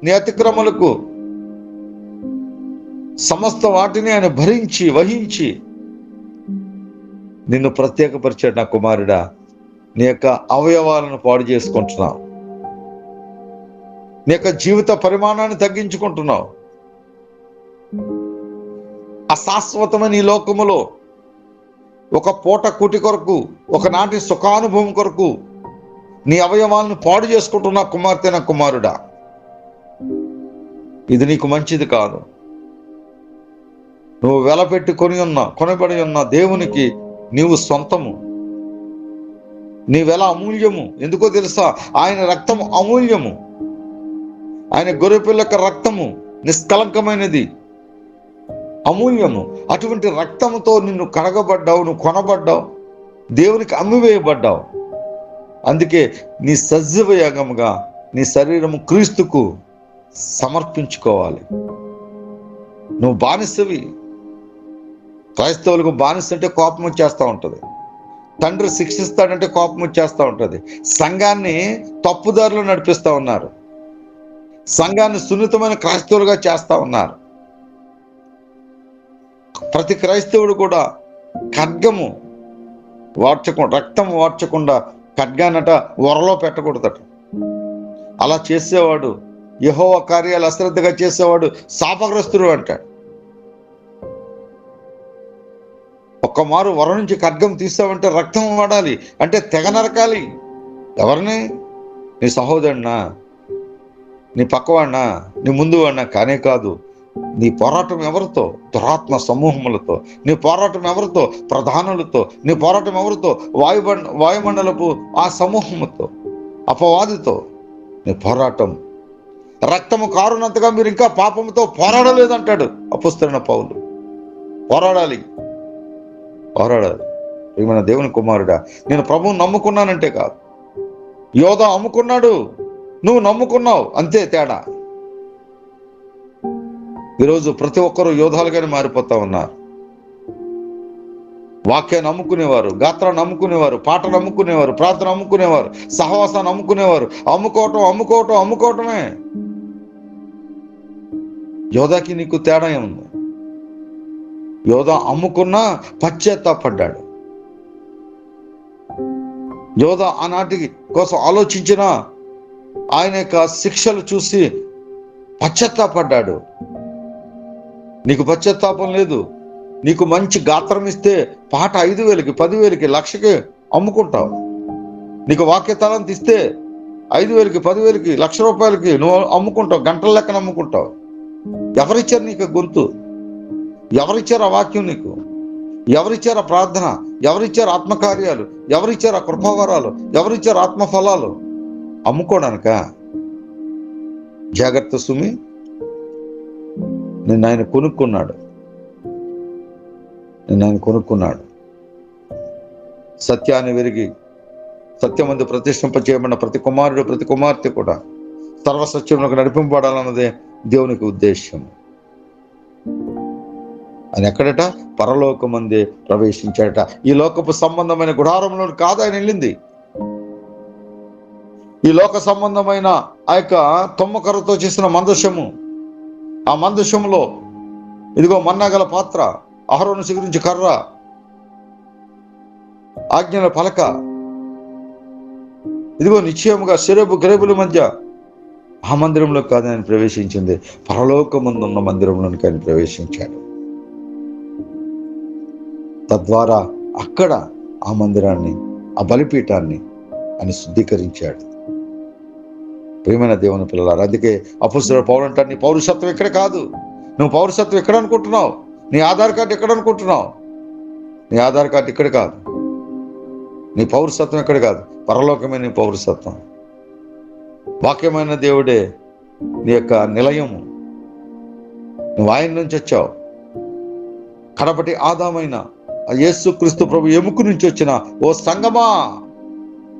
నీ అతిక్రమములకు సమస్త వాటిని ఆయన భరించి వహించి నిన్ను ప్రత్యేకపరిచాడు. నా కుమారుడా, నీ యొక్క అవయవాలను పాడు చేసుకుంటున్నావు, నీ యొక్క జీవిత పరిమాణాన్ని తగ్గించుకుంటున్నావు. అశాశ్వతమైన ఈ లోకములో ఒక పూట కూటి కొరకు, ఒకనాటి సుఖానుభవం కొరకు నీ అవయవాలను పాడు చేసుకుంటున్నా కుమార్తె, నా కుమారుడా. ఇది నీకు మంచిది కాదు. నువ్వు వెలపెట్టి కొనబడి ఉన్న దేవునికి నీవు సొంతము. నీ వెల అమూల్యము. ఎందుకో తెలుసా? ఆయన రక్తము అమూల్యము. ఆయన గొర్రెపిల్ల యొక్క రక్తము నిష్కలంకమైనది, అమూల్యము. అటువంటి రక్తంతో నిన్ను కడగబడ్డావు, నువ్వు కొనబడ్డావు, దేవునికి అమ్మివేయబడ్డావు. అందుకే నీ సజీవ యాగముగా నీ శరీరము క్రీస్తుకు సమర్పించుకోవాలి. నువ్వు బానిసవి. క్రైస్తవులకు బానిస అంటే కోపం వచ్చేస్తూ ఉంటుంది. తండ్రి శిక్షిస్తాడంటే కోపం వచ్చేస్తూ ఉంటుంది. సంఘాన్ని తప్పుదారిలో నడిపిస్తూ ఉన్నారు. సంఘాన్ని సున్నితమైన క్రైస్తవులుగా చేస్తూ ఉన్నారు. ప్రతి క్రైస్తవుడు కూడా ఖడ్గము వార్చకుండా, రక్తం వార్చకుండా ఖడ్గానట వరలో పెట్టకూడదట. అలా చేసేవాడు, యెహోవా కార్యాలు అశ్రద్ధగా చేసేవాడు శాపగ్రస్తుడు అంటాడు. ఒక్క మారు వర నుంచి ఖడ్గం తీసావంటే రక్తం వాడాలి, అంటే తెగ నరకాలి. ఎవరిని? నీ సహోదరుడినా, నీ పక్కవాడినా, నీ ముందు వాడినా? కానే కాదు. నీ పోరాటం ఎవరితో? దురాత్మ సమూహములతో. నీ పోరాటం ఎవరితో? ప్రధానులతో. నీ పోరాటం ఎవరితో? వాయుమండలపు ఆ సమూహముతో, అపవాదితో. నీ పోరాటం రక్తము కారునంతగా మీరు ఇంకా పాపముతో పోరాడలేదంటాడు అపోస్తలుడైన పౌలు. పోరాడాలి. మన దేవుని కుమారుడా, నేను ప్రభువుని నమ్ముకున్నానంటే కాదు. యోధా అమ్ముకున్నాడు, నువ్వు నమ్ముకున్నావు, అంతే తేడా. ఈరోజు ప్రతి ఒక్కరూ యోధాలుగానే మారిపోతా ఉన్నారు. వాక్యాన్ని నమ్ముకునేవారు, గాత్రాన్ని నమ్ముకునేవారు, పాటను నమ్ముకునేవారు, ప్రార్థన నమ్ముకునేవారు, సహవాసాన్ని నమ్ముకునేవారు. అమ్ముకోవటమే. యోధాకి నీకు తేడా ఏముంది? యోధా అమ్ముకున్నా పశ్చాత్తాపడ్డాడు. యోధా ఆనాటి కోసం ఆలోచించిన ఆయన యొక్క శిక్షలు చూసి పశ్చాత్తాపడ్డాడు. నీకు పశ్చాత్తాపం లేదు. నీకు మంచి గాత్రం ఇస్తే పాట 5,000కి, 10,000కి, 1,00,000కి అమ్ముకుంటావు. నీకు వాక్య తలంత ఇస్తే 5,000కి, 10,000కి, 1,00,000 రూపాయలకి నువ్వు అమ్ముకుంటావు, గంటల లెక్కన అమ్ముకుంటావు. ఎవరిచ్చారు నీకు గొంతు? ఎవరిచ్చారు ఆ వాక్యం నీకు? ఎవరిచ్చారు ఆ ప్రార్థన? ఎవరిచ్చారు ఆత్మకార్యాలు? ఎవరిచ్చారు ఆ కృపావరాలు? ఎవరిచ్చారు ఆత్మఫలాలు? అమ్ముకోవడానిక? జాగ్రత్త సుమి. నిన్ను ఆయన కొనుక్కున్నాడు. సత్యాన్ని విరిగి సత్యమందు ప్రతిష్ఠింప చేయబడిన ప్రతి కుమారుడు, ప్రతి కుమార్తె కూడా సర్వసత్యంలోకి నడిపింపబడాలన్నదే దేవునికి ఉద్దేశం. ఆయన ఎక్కడట? పరలోకమందే ప్రవేశించాడట. ఈ లోకపు సంబంధమైన గుడారంలో కాదు ఆయన వెళ్ళింది. ఈ లోక సంబంధమైన ఆ యొక్క తొమ్మకర్రతో చేసిన మందసము, ఆ మందసములో ఇదిగో మన్నాగల పాత్ర, అహరోను సిగురించి కర్ర, ఆజ్ఞల పలక, ఇదిగో నిశ్చయముగా శరేబు గ్రేబుల మధ్య ఆ మందిరంలో కాదు ఆయన ప్రవేశించింది, పరలోకమందున్న మందిరంలోనికి ఆయన ప్రవేశించాడు. తద్వారా అక్కడ ఆ మందిరాన్ని, ఆ బలిపీఠాన్ని ఆయన శుద్ధీకరించాడు. ప్రియమైన దేవుని పిల్లలారా, అందుకే అపొస్తలుడైన పౌలు అంటాడు, నీ పౌరుషత్వం ఇక్కడ కాదు. నువ్వు పౌరుషత్వం ఎక్కడ అనుకుంటున్నావు? నీ ఆధార్ కార్డు ఎక్కడ అనుకుంటున్నావు? నీ ఆధార్ కార్డు ఇక్కడ కాదు. నీ పౌరసత్వం ఎక్కడ కాదు, పరలోకమే నీ పౌరసత్వం. వాక్యమైన దేవుడే నీ యొక్క నిలయము. నువ్వు ఆయన నుంచి వచ్చావు. కడపటి ఆదామైన యేసుక్రీస్తు ప్రభు ఎముక నుంచి వచ్చిన ఓ సంగమా,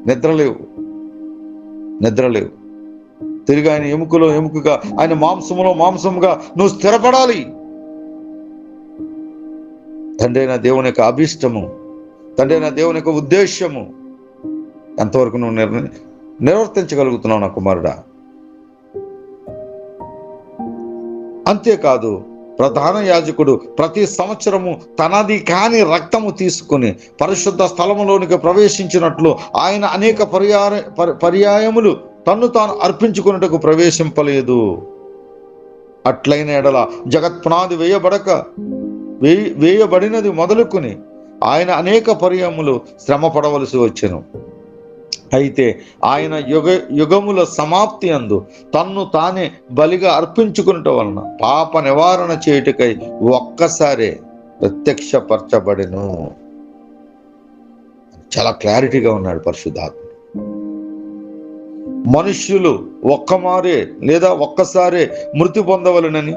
నిద్రలేవు. తిరిగి ఆయన ఎముకలో ఎముకగా, ఆయన మాంసములో మాంసముగా నువ్వు స్థిరపడాలి. తండ్రి అయిన దేవుని యొక్క అభిష్టము, తండ్రి అయిన దేవుని యొక్క ఉద్దేశ్యము ఎంతవరకు నువ్వు నిర్వర్తించగలుగుతున్నావు నా కుమారుడా? అంతేకాదు, ప్రధాన యాజకుడు ప్రతి సంవత్సరము తనది కాని రక్తము తీసుకుని పరిశుద్ధ స్థలములోనికి ప్రవేశించినట్లు ఆయన అనేక పర్యాయములు తన్ను తాను అర్పించుకున్నట్టుకు ప్రవేశింపలేదు. అట్లైన ఎడల జగత్పునాది వేయబడినది మొదలుకొని ఆయన అనేక పర్యాయములు శ్రమ పడవలసి వచ్చెను. అయితే ఆయన యుగముల సమాప్తి అందు తన్ను తానే బలిగా అర్పించుకున్నట వలన పాప నివారణ చేయుటకై ఒక్కసారే ప్రత్యక్షపరచబడెను. చాలా క్లారిటీగా ఉన్నాడు పరిశుద్ధాత్మ. మనుష్యులు ఒక్కమారే లేదా ఒక్కసారే మృతి పొందవలనని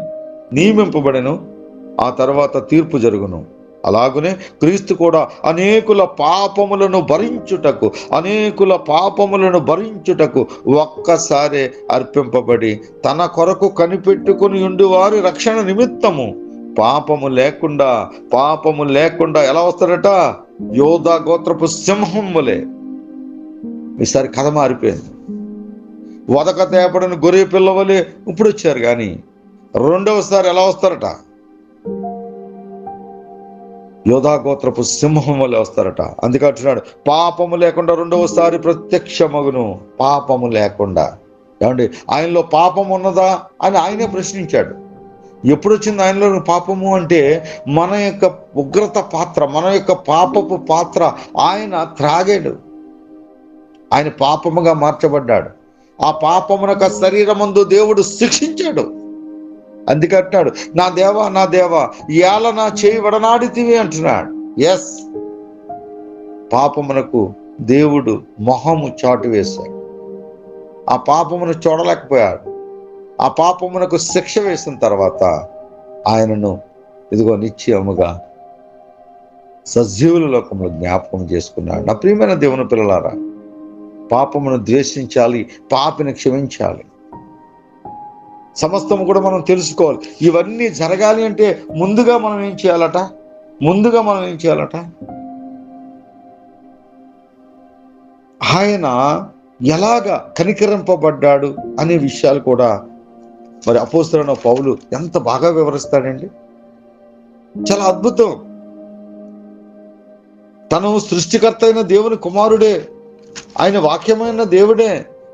నియమింపబడెను. ఆ తర్వాత తీర్పు జరుగును. అలాగునే క్రీస్తు కూడా అనేకుల పాపములను భరించుటకు ఒక్కసారే అర్పింపబడి తన కొరకు కనిపెట్టుకుని ఉండి వారి రక్షణ నిమిత్తము పాపము లేకుండా ఎలా వస్తారట? యోధా గోత్రపు సింహం వలె. ఈసారి కథ మారిపోయింది. వదక తేపడని గొర్రె పిల్ల వలె ఇప్పుడు వచ్చారు, కానీ రెండవసారి ఎలా వస్తారట? యోధా గోత్రపు సింహం వల్ల వస్తారట. అందుకే అంటున్నాడు, పాపము లేకుండా రెండవసారి ప్రత్యక్షమగును. పాపము లేకుండా. ఏమండి, ఆయనలో పాపం ఉన్నదా అని ఆయనే ప్రశ్నించాడు. ఎప్పుడు వచ్చింది ఆయనలో పాపము అంటే, మన యొక్క ఉగ్రత పాత్ర, మన యొక్క పాపపు పాత్ర ఆయన త్రాగాడు. ఆయన పాపముగా మార్చబడ్డాడు. ఆ పాపమునక శరీరమందు దేవుడు శిక్షించాడు. అందుకే అంటున్నాడు, నా దేవా ఏల నా చేయి వడనాడితివి అంటున్నాడు. ఎస్, పాపమునకు దేవుడు మొహము చాటు వేశాడు. ఆ పాపమును చూడలేకపోయాడు. ఆ పాపమునకు శిక్ష వేసిన తర్వాత ఆయనను ఇదిగో నిశ్చయముగా సజీవుల లోకంలో జ్ఞాపకం చేసుకున్నాడు. నా ప్రియమైన దేవుని పిల్లలారా, పాపమును ద్వేషించాలి, పాపిని క్షమించాలి. సమస్తము కూడా మనం తెలుసుకోవాలి. ఇవన్నీ జరగాలి అంటే ముందుగా మనం ఏం చేయాలట? ఆయన ఎలాగా కనికరింపబడ్డాడు అనే విషయాలు కూడా మరి అపోస్తలుడైన పౌలు ఎంత బాగా వివరిస్తాడండి. చాలా అద్భుతం. తను సృష్టికర్త అయిన దేవుని కుమారుడే, ఆయన వాక్యమైన దేవుడే,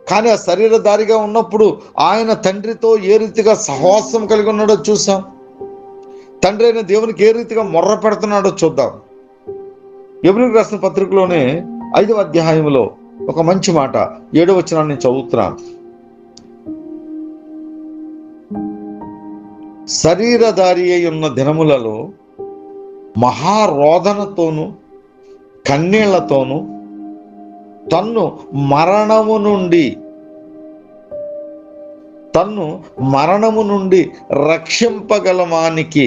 కానీ ఆ శరీరధారిగా ఉన్నప్పుడు ఆయన తండ్రితో ఏ రీతిగా సహవాసం కలిగి ఉన్నాడో చూసాం. తండ్రి అయిన దేవునికి ఏ రీతిగా మొర్ర పెడుతున్నాడో చూద్దాం. ఎబ్రీయులకు రాసిన పత్రికలోనే 5వ అధ్యాయంలో ఒక మంచి మాట 7వ వచనాన్ని నేను చదువుతున్నాను. శరీరధారి అయి ఉన్న దినములలో మహారోదనతోను కన్నీళ్లతోను తన్ను మరణము నుండి రక్షింపగలవానికి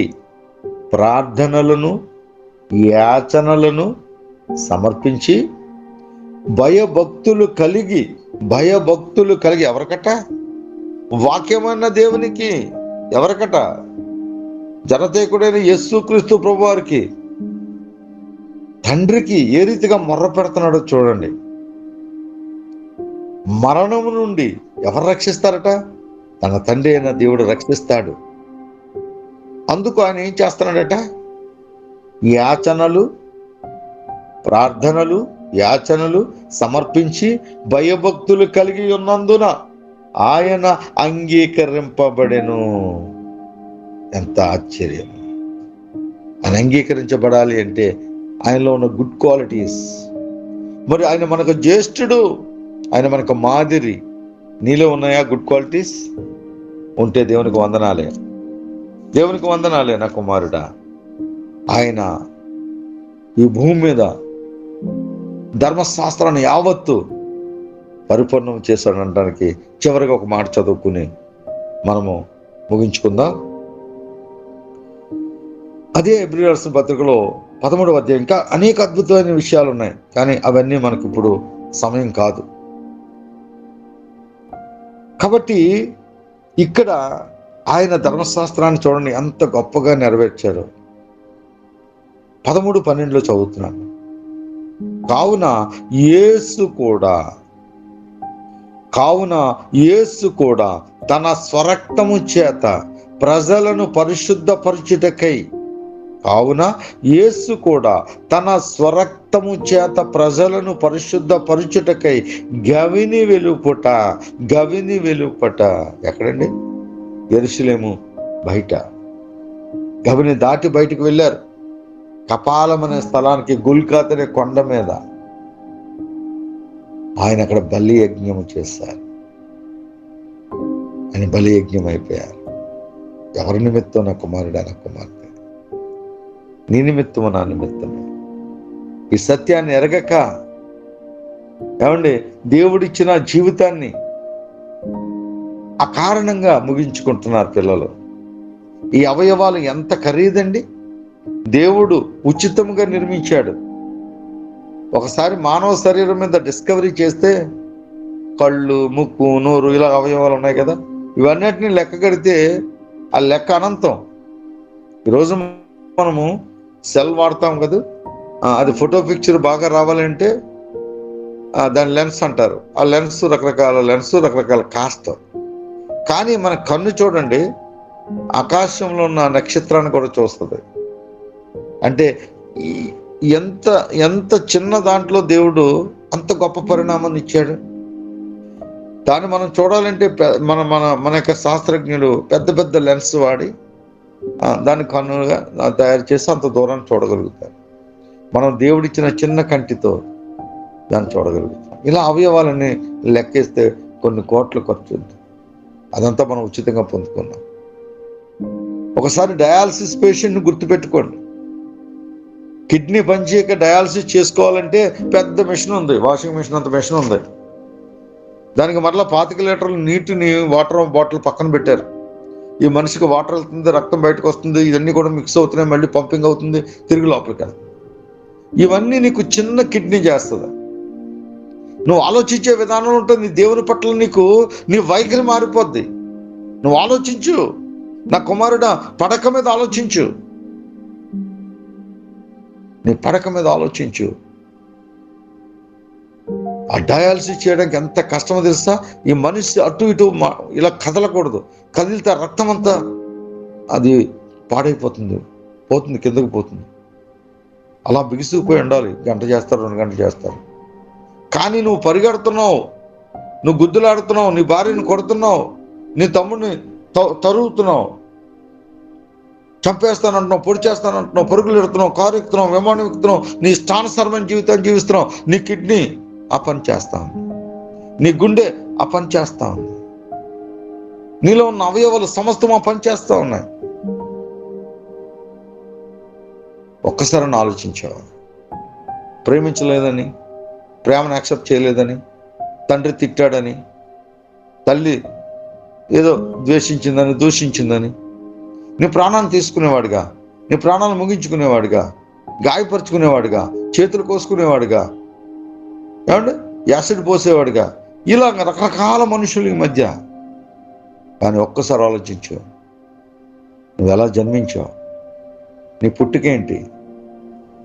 ప్రార్థనలను యాచనలను సమర్పించి భయభక్తులు కలిగి ఎవరికట? వాక్యమైన దేవునికి. ఎవరికట? జనతేకుడైన యేసుక్రీస్తు ప్రభువారికి, తండ్రికి ఏ రీతిగా మొర్ర పెడుతున్నాడో చూడండి. మరణము నుండి ఎవరు రక్షిస్తారట? తన తండ్రి అయిన దేవుడు రక్షిస్తాడు. అందుకు ఆయన ఏం చేస్తున్నాడట? ప్రార్థనలు యాచనలు సమర్పించి భయభక్తులు కలిగి ఉన్నందున ఆయన అంగీకరింపబడెను. ఎంత ఆశ్చర్యం! ఆయన అంగీకరించబడాలి అంటే ఆయనలో ఉన్న గుడ్ క్వాలిటీస్. మరి ఆయన మనకు జ్యేష్ఠుడు, ఆయన మనకు మాదిరి. నీలో ఉన్నాయా గుడ్ క్వాలిటీస్? ఉంటే దేవునికి వందనాలే నా కుమారుడా. ఆయన ఈ భూమి మీద ధర్మశాస్త్రాన్ని యావత్తు పరిపూర్ణం చేశాడనడానికి చివరిగా ఒక మాట చదువుకుని మనము ముగించుకుందాం. అదే ఎబ్రీయులకు రాసిన పత్రికలో 13వ అధ్యాయం. ఇంకా అనేక అద్భుతమైన విషయాలు ఉన్నాయి, కానీ అవన్నీ మనకి ఇప్పుడు సమయం కాదు. కాబట్టి ఇక్కడ ఆయన ధర్మశాస్త్రాన్ని చూడండి ఎంత గొప్పగా నెరవేర్చారు. 13:12 చదువుతున్నాను. కావున యేసు కూడా తన స్వరక్తము చేత ప్రజలను పరిశుద్ధపరచుటకై. కావున యేసు కూడా తన స్వరక్తము చేత ప్రజలను పరిశుద్ధపరచుటకై గవిని వెలుపట ఎక్కడండి? యెరూషలేము బయట. గవిని దాటి బయటికి వెళ్ళారు. కపాలం అనే స్థలానికి, గుల్కాత్ అనే కొండ మీద ఆయన అక్కడ బలి యజ్ఞము చేశారు. ఆయన బలి యజ్ఞం అయిపోయారు. ఎవరి నిమిత్తం? నా కుమారుడు, నా కుమార్తె, నీ నిమిత్తము, నా నిమిత్తము. ఈ సత్యాన్ని ఎరగక ఏమండి దేవుడిచ్చిన జీవితాన్ని అకారణంగా ముగించుకుంటున్నారు పిల్లలు. ఈ అవయవాలు ఎంత ఖరీదండి! దేవుడు ఉచితంగా నిర్మించాడు. ఒకసారి మానవ శరీరం మీద డిస్కవరీ చేస్తే కళ్ళు, ముక్కు, నోరు ఇలా అవయవాలు ఉన్నాయి కదా, ఇవన్నిటిని లెక్క కడితే ఆ లెక్క అనంతం. ఈరోజు మనము సెల్ వాడతాం కదా, అది ఫోటో పిక్చర్ బాగా రావాలంటే దాని లెన్స్ అంటారు. ఆ లెన్స్ రకరకాల కాస్ట్. కానీ మన కన్ను చూడండి, ఆకాశంలో ఉన్న నక్షత్రాన్ని కూడా చూస్తుంది. అంటే ఎంత చిన్న దాంట్లో దేవుడు అంత గొప్ప పరిణామాన్ని ఇచ్చాడు. దాన్ని మనం చూడాలంటే మన యొక్క శాస్త్రజ్ఞులు పెద్ద లెన్స్ వాడి దాన్ని కన్నుగా తయారు చేసి అంత దూరాన్ని చూడగలుగుతారు. మనం దేవుడిచ్చిన చిన్న కంటితో దాన్ని చూడగలుగుతాం. ఇలా అవయవాలని లెక్కేస్తే కొన్ని కోట్ల ఖర్చు. అదంతా మనం ఉచితంగా పొందుకున్నాం. ఒకసారి డయాలసిస్ పేషెంట్ని గుర్తుపెట్టుకోండి. కిడ్నీ పనిచేయక డయాలసిస్ చేసుకోవాలంటే పెద్ద మిషన్ ఉంది, వాషింగ్ మిషన్ అంత మిషన్ ఉంది. దానికి మరలా 25 లీటర్ల నీటిని వాటర్ బాటిల్ పక్కన పెట్టారు. ఈ మనిషికి వాటర్ వెళ్తుంది, రక్తం బయటకు వస్తుంది, ఇవన్నీ కూడా మిక్స్ అవుతున్నాయి, మళ్ళీ పంపింగ్ అవుతుంది, తిరిగి లోపలికి వెళ్తుంది. ఇవన్నీ నీకు చిన్న కిడ్నీ చేస్తుంది. నువ్వు ఆలోచించే విధానం ఉంటుంది. దేవుని పట్ల నీ వైఖరి మారిపోద్ది. నువ్వు ఆలోచించు. నా కుమారుడా, పడక మీద ఆలోచించు. నీ పడక మీద ఆలోచించు. ఆ డయాలసిస్ చేయడానికి ఎంత కష్టమో తెలుసా? ఈ మనిషి అటు ఇటు ఇలా కదలకూడదు. కదిలితే రక్తం అంతా అది పాడైపోతుంది, కిందకు పోతుంది. అలా బిగుసుకుపోయి ఉండాలి. 1 గంట చేస్తారు, 2 గంటలు చేస్తారు. కానీ నువ్వు పరిగెడుతున్నావు, నువ్వు గుద్దులాడుతున్నావు, నీ భార్యను కొడుతున్నావు, నీ తమ్ముడిని తరుగుతున్నావు, చంపేస్తానంటున్నావు, పొడి చేస్తానంటున్నావు, పరుగులు ఎడుతున్నావు, కారు ఎక్కుతున్నావు, విమానం ఎక్కుతున్నావు, నీ ఇష్టానుసారమైన జీవితాన్ని జీవిస్తున్నావు. నీ కిడ్నీ ఆ పని చేస్తా ఉంది, నీ గుండె ఆ పని చేస్తా ఉంది, నీలో ఉన్న అవయవాలు సమస్తం ఆ పని చేస్తా ఉన్నాయి. ఒక్కసారి ఆలోచించావు. ప్రేమించలేదని, ప్రేమను యాక్సెప్ట్ చేయలేదని, తండ్రి తిట్టాడని, తల్లి ఏదో ద్వేషించిందని, దూషించిందని, నీ ప్రాణాన్ని తీసుకునేవాడుగా, నీ ప్రాణాలను ముగించుకునేవాడుగా, గాయపరుచుకునేవాడుగా, చేతులు కోసుకునేవాడుగా, ఏమంటే యాసిడ్ పోసేవాడుగా, ఇలా రకరకాల మనుషులు ఈ మధ్య. కానీ ఒక్కసారి ఆలోచించు, నువ్వు ఎలా జన్మించావు, నీ పుట్టుకేంటి,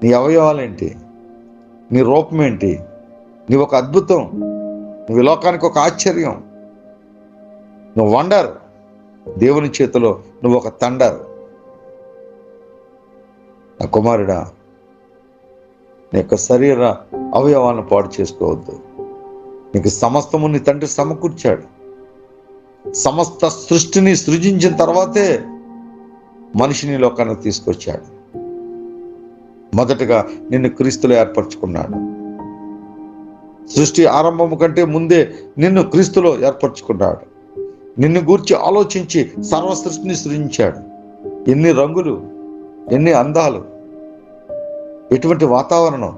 నీ అవయవాలేంటి, నీ రూపం ఏంటి, నీ ఒక అద్భుతం, నువ్వు ఈ లోకానికి ఒక ఆశ్చర్యం, నువ్వు వండర్. దేవుని చేతిలో నువ్వు ఒక తండర్. నా కుమారుడా, నీ యొక్క శరీర అవయవాలను పాడు చేసుకోవద్దు. నీకు సమస్తము నీ తండ్రి సమకూర్చాడు. సమస్త సృష్టిని సృజించిన తర్వాతే మనిషిని లోకానికి తీసుకొచ్చాడు. మొదటగా నిన్ను క్రీస్తులో ఏర్పరచుకున్నాడు. సృష్టి ఆరంభము కంటే ముందే నిన్ను క్రీస్తులో ఏర్పరచుకున్నాడు. నిన్ను గూర్చి ఆలోచించి సర్వ సృష్టిని సృజించాడు. ఎన్ని రంగులు, ఎన్ని అందాలు, ఎటువంటి వాతావరణం.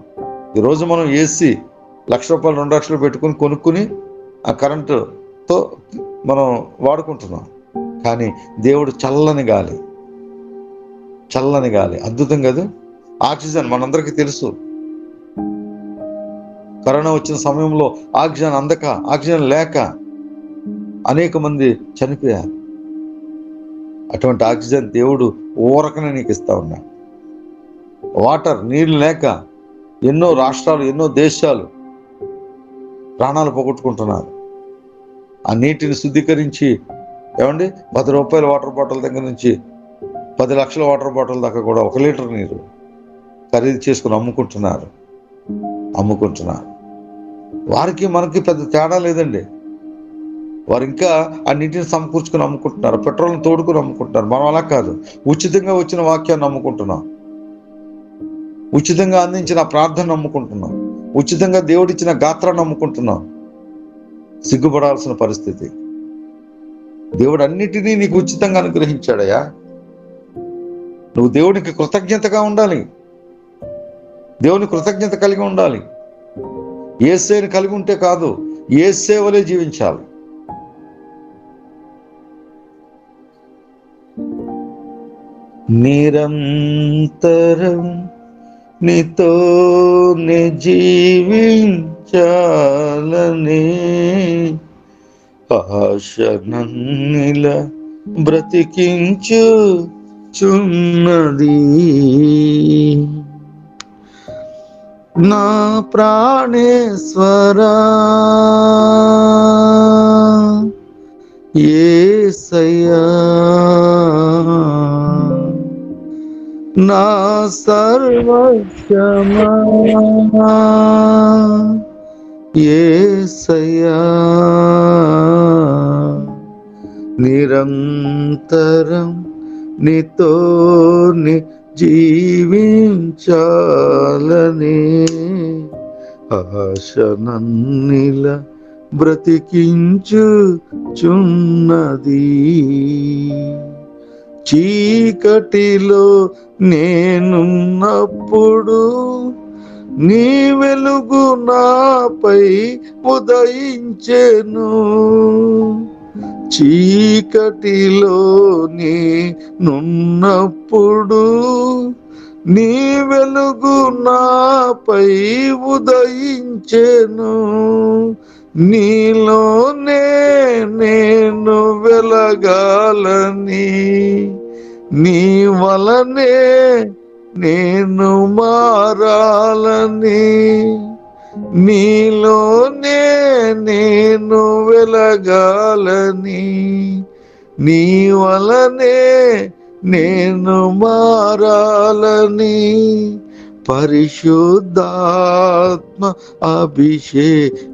ఈరోజు మనం ఏసీ ₹1,00,000 2,00,000 పెట్టుకుని కొనుక్కుని ఆ కరెంటుతో మనం వాడుకుంటున్నాం. కానీ దేవుడు చల్లని గాలి, అద్భుతం కదా. ఆక్సిజన్ మనందరికీ తెలుసు. కరోనా వచ్చిన సమయంలో ఆక్సిజన్ లేక అనేక మంది చనిపోయారు. అటువంటి ఆక్సిజన్ దేవుడు ఊరకనే నీకు ఇస్తా ఉన్నాడు. వాటర్, నీళ్ళు లేక ఎన్నో రాష్ట్రాలు, ఎన్నో దేశాలు ప్రాణాలు పోగొట్టుకుంటున్నారు. ఆ నీటిని శుద్ధీకరించి ఏమండి, 10 రూపాయల వాటర్ బాటిల్ దగ్గర నుంచి 10 లక్షల వాటర్ బాటిల్ దాకా కూడా 1 లీటర్ నీరు ఖరీదు చేసుకుని అమ్ముకుంటున్నారు. వారికి మనకి పెద్ద తేడా లేదండి. వారు ఇంకా ఆ నీటిని సమకూర్చుకుని అమ్ముకుంటున్నారు, పెట్రోల్ని తోడుకుని అమ్ముకుంటున్నారు. మనం అలా కాదు, ఉచితంగా వచ్చిన వాక్యాన్ని అమ్ముకుంటున్నాం, ఉచితంగా అందించిన ప్రార్థన నమ్ముకుంటున్నాం, ఉచితంగా దేవుడిచ్చిన గాత్రాన్ని నమ్ముకుంటున్నాం. సిగ్గుపడాల్సిన పరిస్థితి. దేవుడు అన్నిటినీ నీకు ఉచితంగా అనుగ్రహించాడయ్యా. నువ్వు దేవునికి కృతజ్ఞతగా ఉండాలి, దేవుని కృతజ్ఞత కలిగి ఉండాలి. యేసేని కలిగి ఉంటే కాదు, యేసే వలె జీవించాలి. నిరంతరం నీతోనే జీవించాలనే ఆశ నన్నిలా బ్రతికించుచున్నది. నా ప్రాణేశ్వరా యేసయ్యా, నా సర్వస్వమా యేసయ్యా, నిరంతరం నీతోనే జీవించాలనే ఆశ నన్నిలా బ్రతికించుచున్నది. చీకటిలో నేనున్నప్పుడు నీ వెలుగు నాపై ఉదయించెను. చీకటిలో నేనున్నప్పుడు నీ వెలుగు నాపై ఉదయించెను. నీలోనే నేను వెలగాలని, నీ వలనే నేను మారాలని, నీలోనే నేను వెలగాలని, నీ వలనే నేను మారాలని పరిశుద్ధాత్మ అభిషేకముతో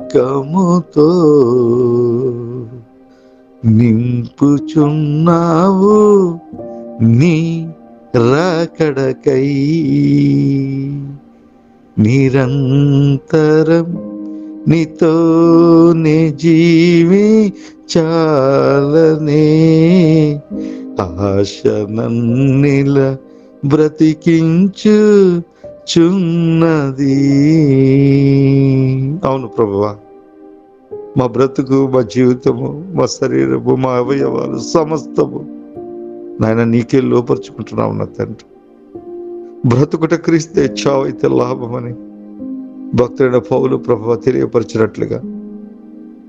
నింపుచున్నావు నీ రాకడకై. నిరంతరం నీతోనే జీవించాలనే ఆశ నన్నిలా బ్రతికించుచున్నది. అవును ప్రభువా, మా బ్రతుకు, మా జీవితము, మా శరీరము, మా అవయవాలు సమస్తము నాయన నీకే లోపరుచుకుంటున్నావు నా తండ్రి. బ్రతుకుట క్రీస్తే, చావైతే లాభమని భక్తుడైన పౌలు ప్రభువా తెలియపరిచినట్లుగా,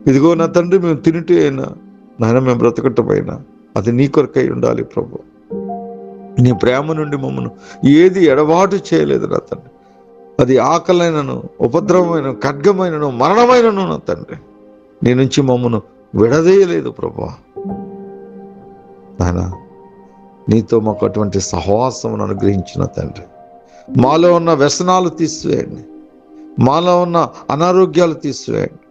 ఇదిగో నా తండ్రి, మేము తినుటే అయినా నాయన మేము బ్రతకటమైనా అది నీ కొరకై ఉండాలి ప్రభు. నీ ప్రేమ నుండి మమ్మను ఏది ఎడబాటు చేయలేదు నా తండ్రి. అది ఆకలైనను, ఉపద్రవమైన, ఖడ్గమైనను, మరణమైనను నా తండ్రి నీ నుంచి మమ్మను విడదీయలేదు ప్రభు. నాయన నీతో మాకు అటువంటి సహవాసమును అనుగ్రహించిన తండ్రి. మాలో ఉన్న వ్యసనాలు తీసివేయండి, మాలో ఉన్న అనారోగ్యాలు తీసివేయండి,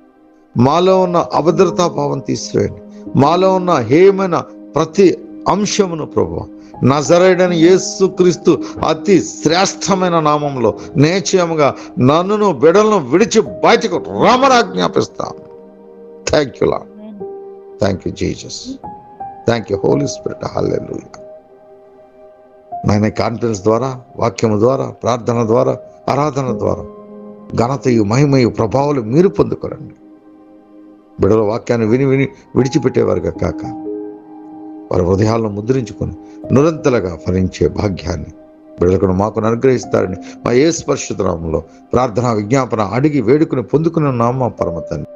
మాలో ఉన్న అభద్రతాభావం తీసివేయండి, మాలో ఉన్న హేయమైన ప్రతి అంశమును ప్రభువా నజరేయుడైన యేసుక్రీస్తు అతి శ్రేష్టమైన నామంలో నిశ్చయముగా నన్నును బిడ్డలను విడిచి బయటకు రమ్మని ఆజ్ఞాపిస్తాం. Thank you Lord, thank you Jesus, thank you holy spirit. Hallelujah. నాయన కాన్ఫరెన్స్ ద్వారా, వాక్యము ద్వారా, ప్రార్థన ద్వారా, ఆరాధన ద్వారా ఘనతయు, మహిమయు, ప్రభావాలు మీరు పొందుకోరండి. బిడ్డల వాక్యాన్ని విని విని విడిచిపెట్టేవారుగా కాక వారి హృదయాలను ముద్రించుకొని నిరంతరంగా ఫలించే భాగ్యాన్ని బిడ్డలకు మాకు అనుగ్రహిస్తారని మా యేసు పరిశుద్ధ నామములో ప్రార్థన విజ్ఞాపన అడిగి వేడుకుని పొందుకుని నామ పరమ తండ్రి.